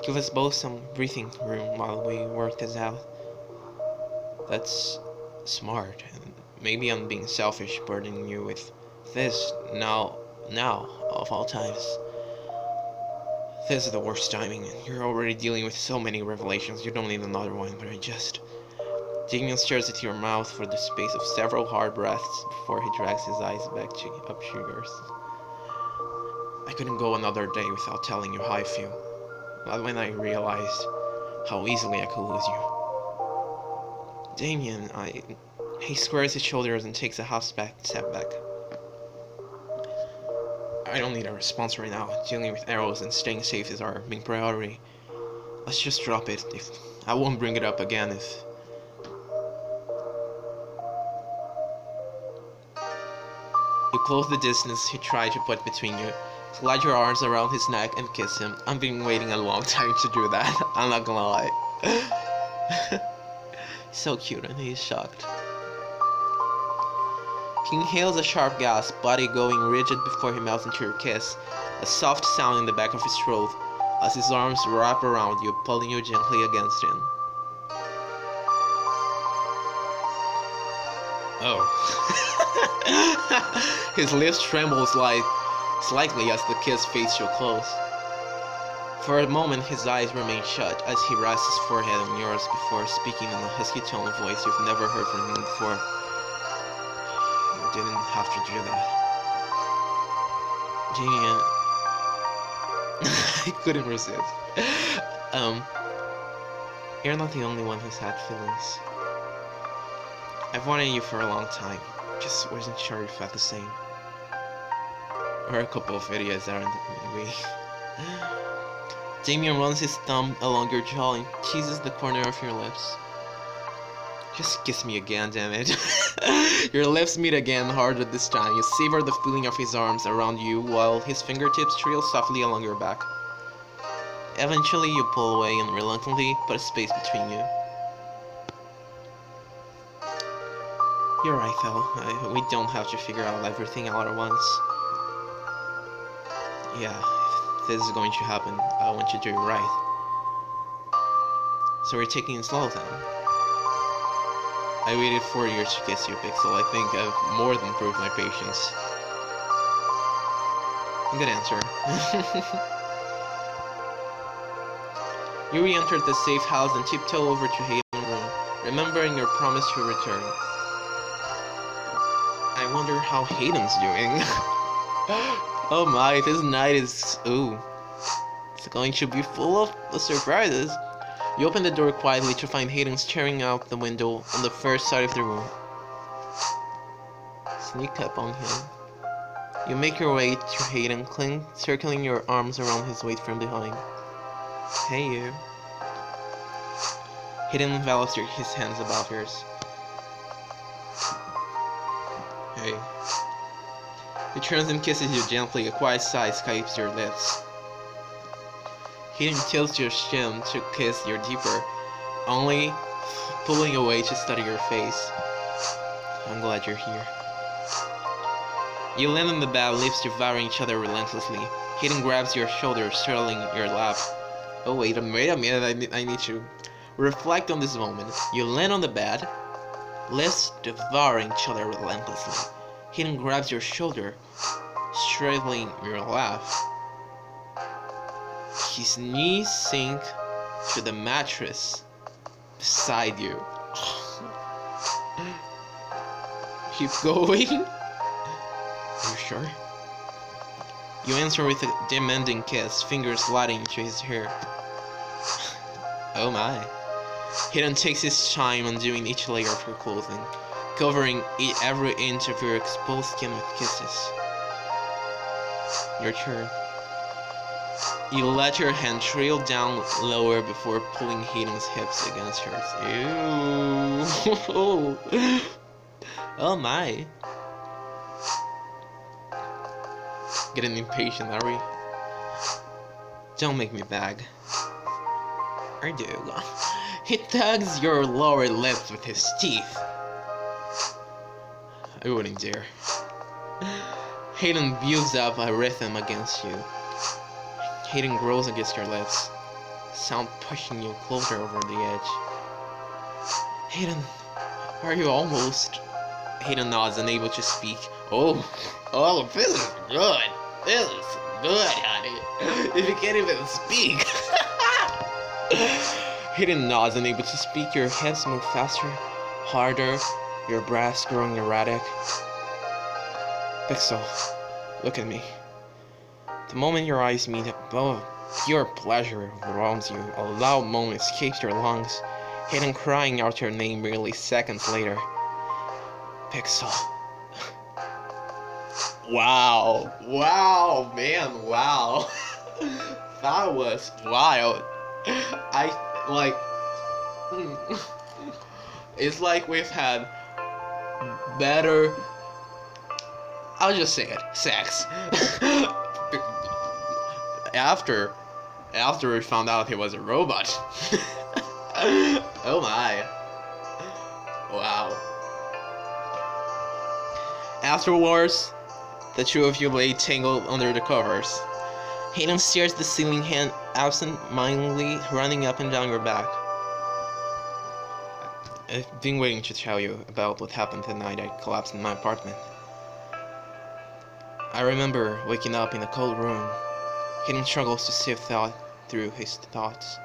Give us both some breathing room while we work this out. That's smart, and maybe I'm being selfish, burdening you with this now of all times. This is the worst timing, and you're already dealing with so many revelations. You don't need another one, but Damien stares at your mouth for the space of several hard breaths before he drags his eyes back up to yours. I couldn't go another day without telling you how I feel. Not when I realized how easily I could lose you. Damien, he squares his shoulders and takes a step back. I don't need a response right now. Dealing with arrows and staying safe is our main priority. Let's just drop it. I won't bring it up again if... You close the distance he tried to put between you. Slide your arms around his neck and kiss him. I've been waiting a long time to do that. I'm not gonna lie. So cute and he's shocked. He inhales a sharp gasp, body going rigid before he melts into your kiss. A soft sound in the back of his throat as his arms wrap around you, pulling you gently against him. Oh. His lips tremble slightly as the kiss fades so close. For a moment, his eyes remain shut as he rests his forehead on yours before speaking in a husky tone of voice you've never heard from him before. You didn't have to do that. Damien... I couldn't resist. You're not the only one who's had feelings. I've wanted you for a long time. Just wasn't sure if you felt the same. Or a couple of videos that aren't maybe. Damien runs his thumb along your jaw and teases the corner of your lips. Just kiss me again, damn it. Your lips meet again, harder this time. You savor the feeling of his arms around you while his fingertips trail softly along your back. Eventually, you pull away and reluctantly put a space between you. You're right, though. We don't have to figure out everything out at once. Yeah, if this is going to happen, I want you to do it right. So we're taking it slow then. I waited 4 years to kiss you, Pixel. I think I've more than proved my patience. Good answer. You re-entered the safe house and tiptoe over to Hayden's room, remembering your promise to return. I wonder how Hayden's doing. Oh my, this night is... ooh. It's going to be full of surprises. You open the door quietly to find Hayden staring out the window on the first side of the room. Sneak up on him. You make your way to Hayden, circling your arms around his waist from behind. Hey you. Hayden envelops his hands above yours. Hey. He turns and kisses you gently, a quiet sigh escapes your lips. Hayden tilts your chin to kiss you deeper, only pulling away to study your face. I'm glad you're here. You land on the bed, lips devouring each other relentlessly. Hayden grabs your shoulder, straddling your lap. Oh wait a minute, I need to reflect on this moment. You land on the bed, lips devouring each other relentlessly. Hayden grabs your shoulder, straddling your lap. His knees sink to the mattress beside you. Keep going. Are you sure? You answer with a demanding kiss, fingers sliding into his hair. Oh my. Hayden takes his time undoing each layer of your clothing, covering every inch of your exposed skin with kisses. Your turn. You let your hand trail down lower before pulling Hayden's hips against yours. Ew. Oh my. Getting impatient, are we? Don't make me beg. I do. He tugs your lower lips with his teeth. I wouldn't dare. Hayden builds up a rhythm against you. Hayden grows against your lips, sound pushing you closer over the edge. Hayden, are you almost? Hayden nods, unable to speak. Oh, this is good. This is good, honey. If you can't even speak. Hayden nods, unable to speak. Your hips move faster, harder, your breaths growing erratic. Pixel, look at me. The moment your eyes meet, pure pleasure overwhelms you. A loud moan escapes your lungs, Hayden crying out your name merely seconds later. Pixel. Wow. Wow, man, wow. That was wild. It's like we've had better, I'll just say it, sex. After we found out he was a robot. Oh my. Wow. Afterwards, the two of you lay tangled under the covers. Hayden stares at the ceiling, hand absent-mindedly running up and down your back. I've been waiting to tell you about what happened the night I collapsed in my apartment. I remember waking up in a cold room. Hayden struggles to sift through his thoughts.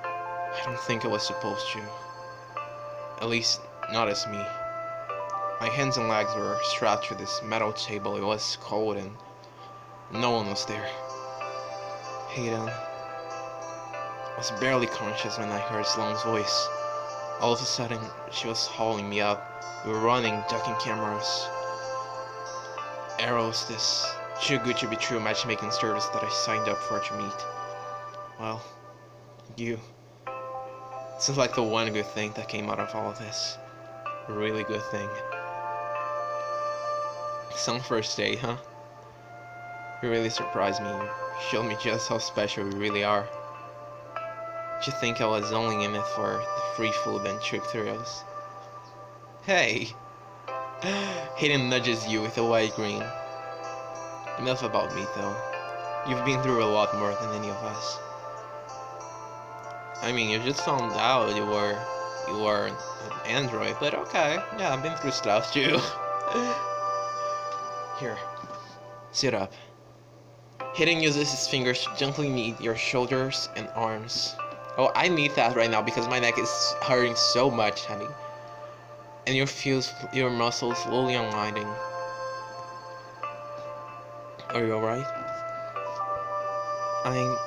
I don't think I was supposed to. At least, not as me. My hands and legs were strapped to this metal table. It was cold and no one was there. Hayden. I was barely conscious when I heard Sloane's voice. All of a sudden, she was hauling me up. We were running, ducking cameras. Arrows, this too good to be true matchmaking service that I signed up for to meet. Well, you. Seems like the one good thing that came out of all of this. A really good thing. Some first day, huh? You really surprised me. You showed me just how special we really are. Did you think I was only in it for the free food and trip thrills? Hey! Hayden nudges you with a wide grin. Enough about me, though. You've been through a lot more than any of us. I mean, you just found out you were an android, but okay. Yeah, I've been through stuff too. Here, sit up. Hayden uses his fingers to gently knead your shoulders and arms. Oh, I need that right now because my neck is hurting so much, honey. And you feel your muscles slowly unwinding. Are you alright? I'm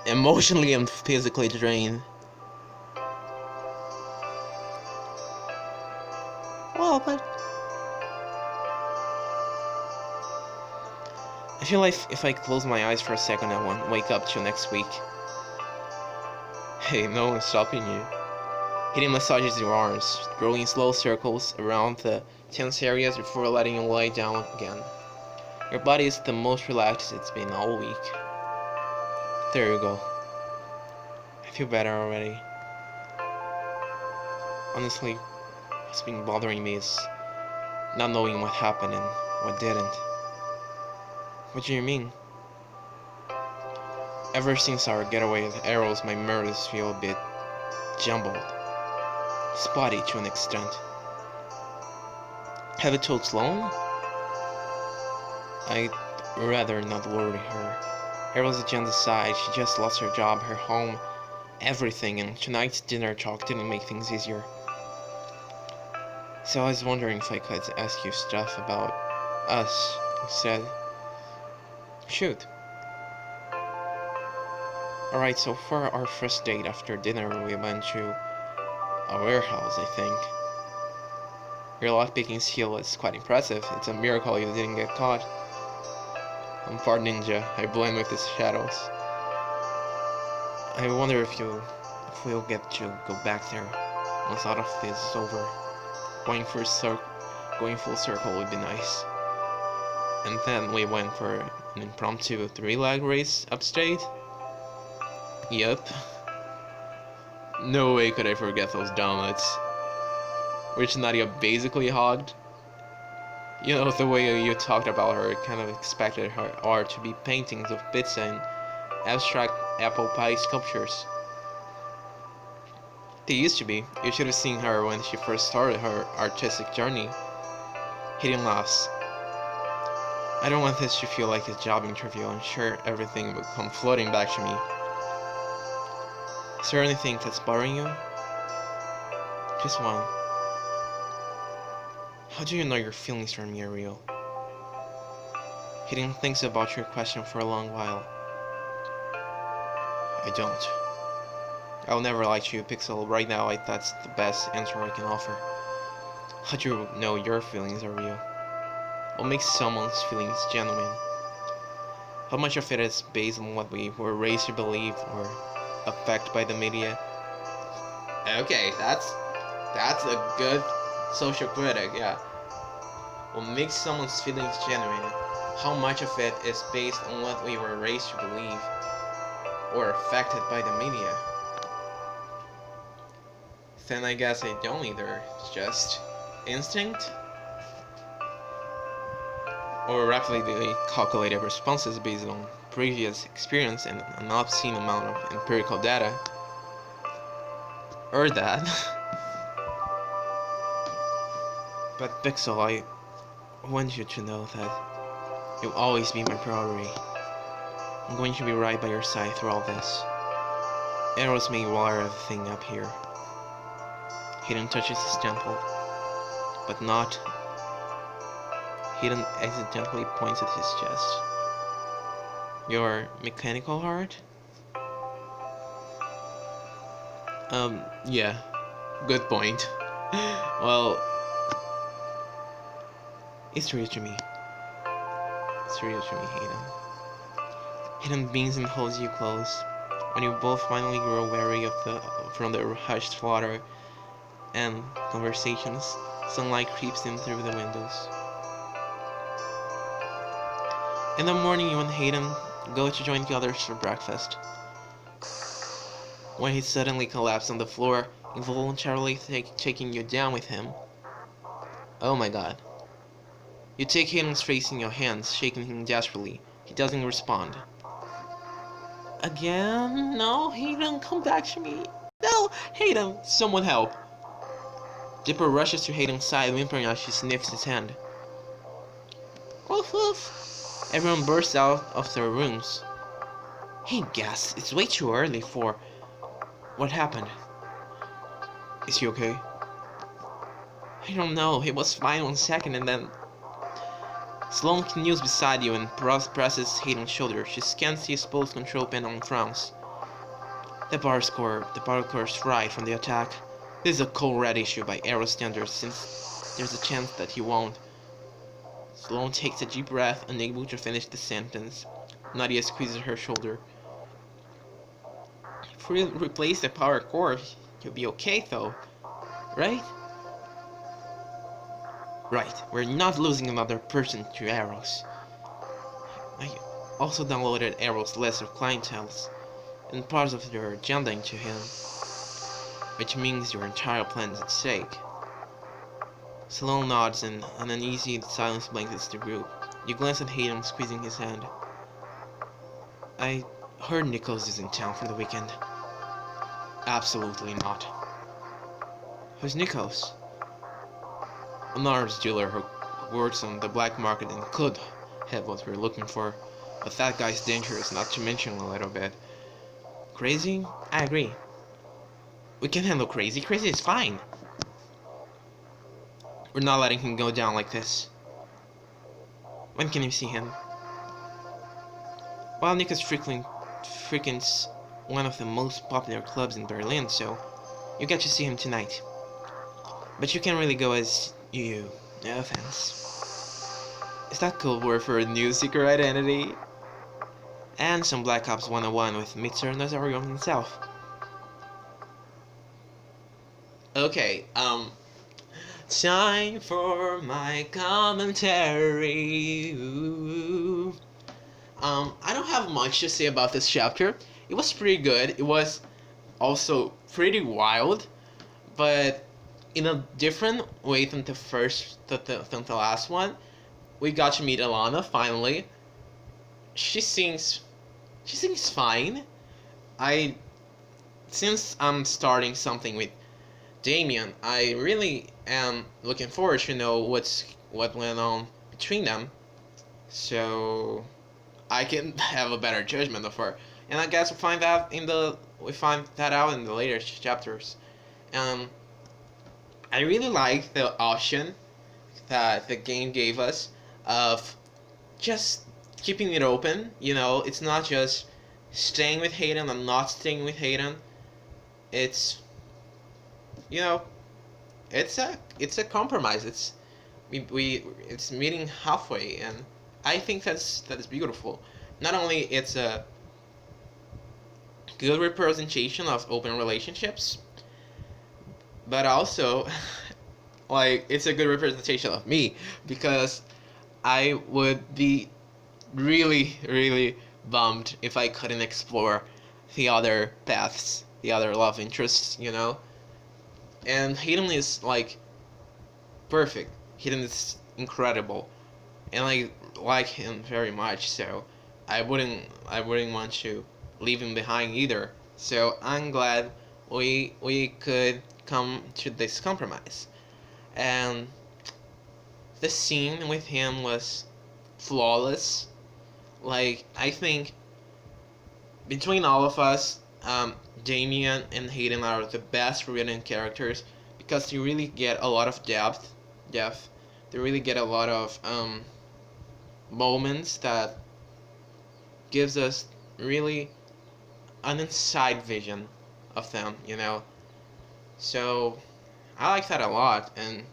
emotionally and physically drained. Well, but I feel like if I close my eyes for a second, I won't wake up till next week. Hey, no one's stopping you. Hayden massages your arms, drawing slow circles around the tense areas before letting you lie down again. Your body is the most relaxed it's been all week. There you go. I feel better already. Honestly, what's been bothering me is not knowing what happened and what didn't. What do you mean? Ever since our getaway with arrows, my memories feel a bit jumbled. Spotty to an extent. Have you told Sloan? I'd rather not worry her. Arrow's agenda aside, she just lost her job, her home, everything, and tonight's dinner talk didn't make things easier. So I was wondering if I could ask you stuff about us instead. Shoot. Alright, so for our first date after dinner, we went to a warehouse, I think. Your lockpicking skill is quite impressive. It's a miracle you didn't get caught. I'm part ninja. I blend with the shadows. I wonder if we'll get to go back there once all of this is over. Going full circle would be nice. And then we went for an impromptu 3-leg race upstate. Yep. No way could I forget those donuts, which Nadia basically hogged. You know, the way you talked about her, kind of expected her art to be paintings of pizza and abstract apple pie sculptures. They used to be. You should have seen her when she first started her artistic journey. Hayden laughs. I don't want this to feel like a job interview. I'm sure everything will come floating back to me. Is there anything that's bothering you? Just one. How do you know your feelings for me are real? Hayden thinks about your question for a long while. I don't. I'll never lie to you, Pixel. Right now, that's the best answer I can offer. How do you know your feelings are real? What makes someone's feelings genuine? How much of it is based on what we were raised to believe or affected by the media? Okay, that's a good social critic, yeah. What makes someone's feelings genuine? How much of it is based on what we were raised to believe or affected by the media? Then I guess I don't either. It's just instinct? Or rapidly calculated responses based on previous experience and an obscene amount of empirical data. Or that. But Pixel, I want you to know that you'll always be my priority. I'm going to be right by your side through all this. Arrows may wire everything up here. Hayden touches his temple, but not. Hayden accidentally points at his chest. Your mechanical heart? Yeah. Good point. Well, it's real to me. It's real to me, Hayden. Hayden beams and holds you close. When you both finally grow weary from the hushed slaughter and conversations, sunlight creeps in through the windows. In the morning, you and Hayden go to join the others for breakfast. When he suddenly collapses on the floor, involuntarily taking you down with him. Oh my god. You take Hayden's face in your hands, shaking him desperately. He doesn't respond. Again? No, Hayden, come back to me. No, Hayden, someone help. Dipper rushes to Hayden's side, whimpering as she sniffs his hand. Woof woof. Everyone bursts out of their rooms. Hey, Gas, it's way too early for... What happened? Is he okay? I don't know, he was fine 1 second and then... Sloane kneels beside you and presses Hayden's shoulder. She scans the exposed control panel and frowns. The power core's right from the attack. This is a cold red issue by Arrow standards, since there's a chance that he won't. Sloane takes a deep breath, unable to finish the sentence. Nadia squeezes her shoulder. If we replace the power core, you'll be okay though, right? Right, we're not losing another person to Arrows. I also downloaded Arrow's list of clienteles and parts of your agenda into him, which means your entire plan is at stake. Sloane nods and an uneasy silence blankets the group. You glance at Hayden squeezing his hand. I heard Nichols is in town for the weekend. Absolutely not. Who's Nichols? An arms dealer who works on the black market and could have what we're looking for, but that guy's dangerous, not to mention a little bit. Crazy? I agree. We can handle Crazy. Crazy is fine. We're not letting him go down like this. When can you see him? Well, Nick is frequents one of the most popular clubs in Berlin, so you get to see him tonight. But you can't really go as you. No offense. Is that code word for a new secret identity? And some Black Ops 101 with Mr. Nazario himself. Okay, time for my commentary. Ooh. I don't have much to say about this chapter. It was pretty good. It was also pretty wild, but in a different way than than the last one. We got to meet Alana finally. She seems fine. Since I'm starting something with Damien, I really am looking forward to know what went on between them, so I can have a better judgment of her. And I guess we find that out in the later chapters. I really like the option that the game gave us of just keeping it open. You know, it's not just staying with Hayden and not staying with Hayden. It's, you know, it's a compromise. It's meeting halfway, and I think that is beautiful. Not only it's a good representation of open relationships, but also like it's a good representation of me, because I would be really bummed if I couldn't explore the other paths, the other love interests, you know. And Hayden is like perfect. Hayden is incredible, and I like him very much. So I wouldn't want to leave him behind either. So I'm glad we could come to this compromise. And the scene with him was flawless. Like, I think between all of us, Damien and Hayden are the best written characters, because you really get a lot of depth. They really get a lot of moments that gives us really an inside vision of them, you know. So I like that a lot, and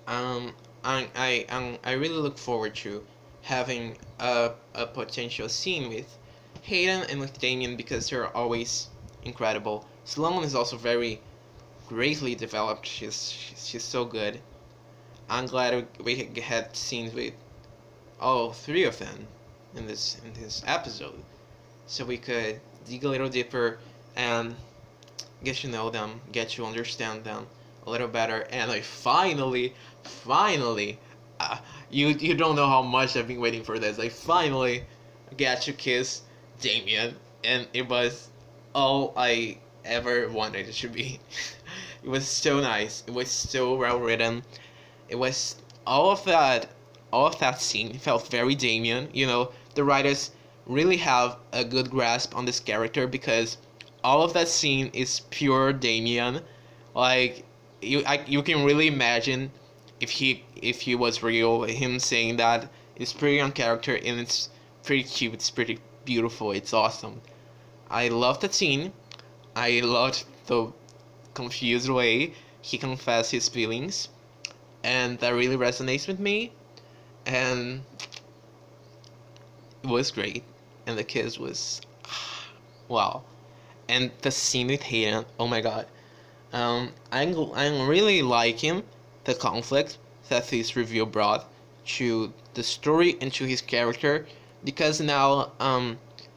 um, I really look forward to having a potential scene with Hayden and with Damien because they're always incredible. Sloane is also very greatly developed. She's so good. I'm glad we had scenes with all three of them in this episode, so we could dig a little deeper and get to know them, get to understand them a little better, and I finally, uh, you don't know how much I've been waiting for this. I finally get to kiss Damien, and it was all I ever wanted it to be. It was so nice. It was so well written. It was all of that all of that scene felt very Damien. You know, the writers really have a good grasp on this character because all of that scene is pure Damien. Like you can really imagine if he was real, him saying that. It's pretty on character and it's pretty cute. It's pretty beautiful. It's awesome. I love that scene. I loved the confused way he confessed his feelings, and that really resonates with me. And it was great, and the kiss was wow. And the scene with Hayden, oh my god. I'm really liking the conflict that this review brought to the story and to his character because now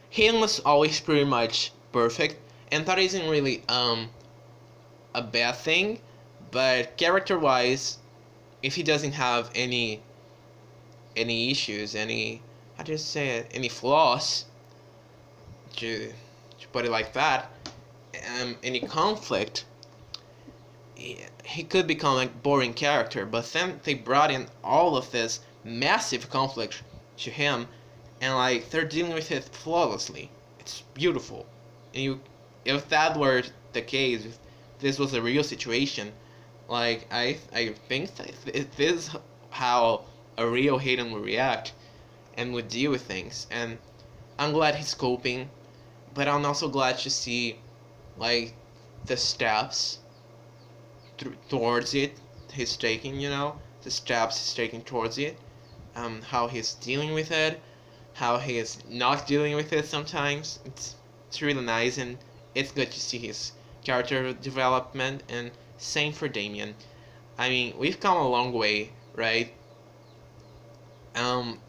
Hayden was always pretty much perfect, and that isn't really a bad thing, but character wise, if he doesn't have any issues, any how do you say it, any flaws, to put it like that, any conflict, he could become like boring character. But then they brought in all of this massive conflict to him, and like they're dealing with it flawlessly. It's beautiful. And you, if that were the case, if this was a real situation, like I think that this is how a real Hayden would react and would deal with things. And I'm glad he's coping, but I'm also glad to see like the steps towards it he's taking. You know, the steps he's taking towards it. How he's dealing with it, how he is not dealing with it sometimes. It's really nice, and it's good to see his character development. And same for Damien. I mean, we've come a long way, right?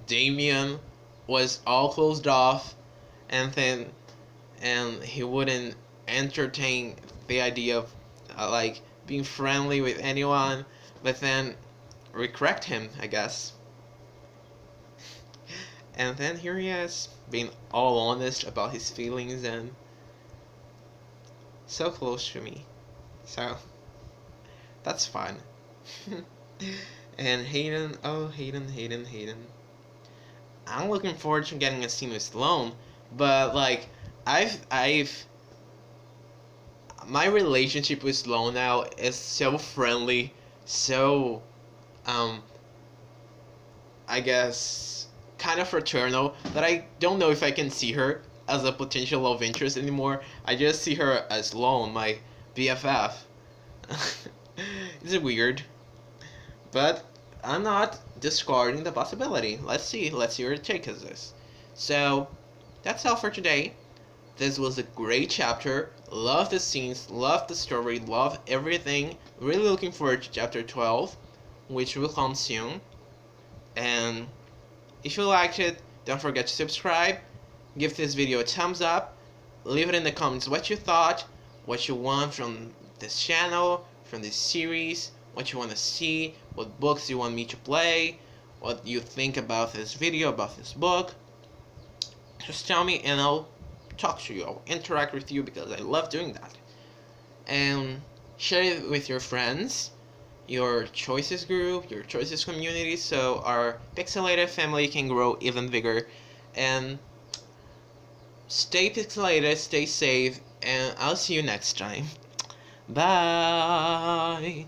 Damien was all closed off, and then and he wouldn't entertain the idea of like being friendly with anyone. But then we correct him, I guess. And then here he is, being all honest about his feelings and so close to me. So that's fun. And Hayden, oh Hayden. I'm looking forward to getting a scene with Sloane, but like I've my relationship with Sloane now is so friendly, so um I guess kind of fraternal that I don't know if I can see her as a potential love interest anymore. I just see her as Sloane, my BFF. It's weird, but I'm not discarding the possibility. Let's see where it takes us. So that's all for today. This was a great chapter. Love the scenes, love the story, love everything. Really looking forward to chapter 12, which will come soon. And if you liked it, don't forget to subscribe, give this video a thumbs up, leave it in the comments what you thought, what you want from this channel, from this series, what you want to see, what books you want me to play, what you think about this video, about this book. Just tell me and I'll talk to you, I'll interact with you because I love doing that. And share it with your friends, your choices group, your choices community, so our pixelated family can grow even bigger. And stay pixelated, stay safe, and I'll see you next time. Bye!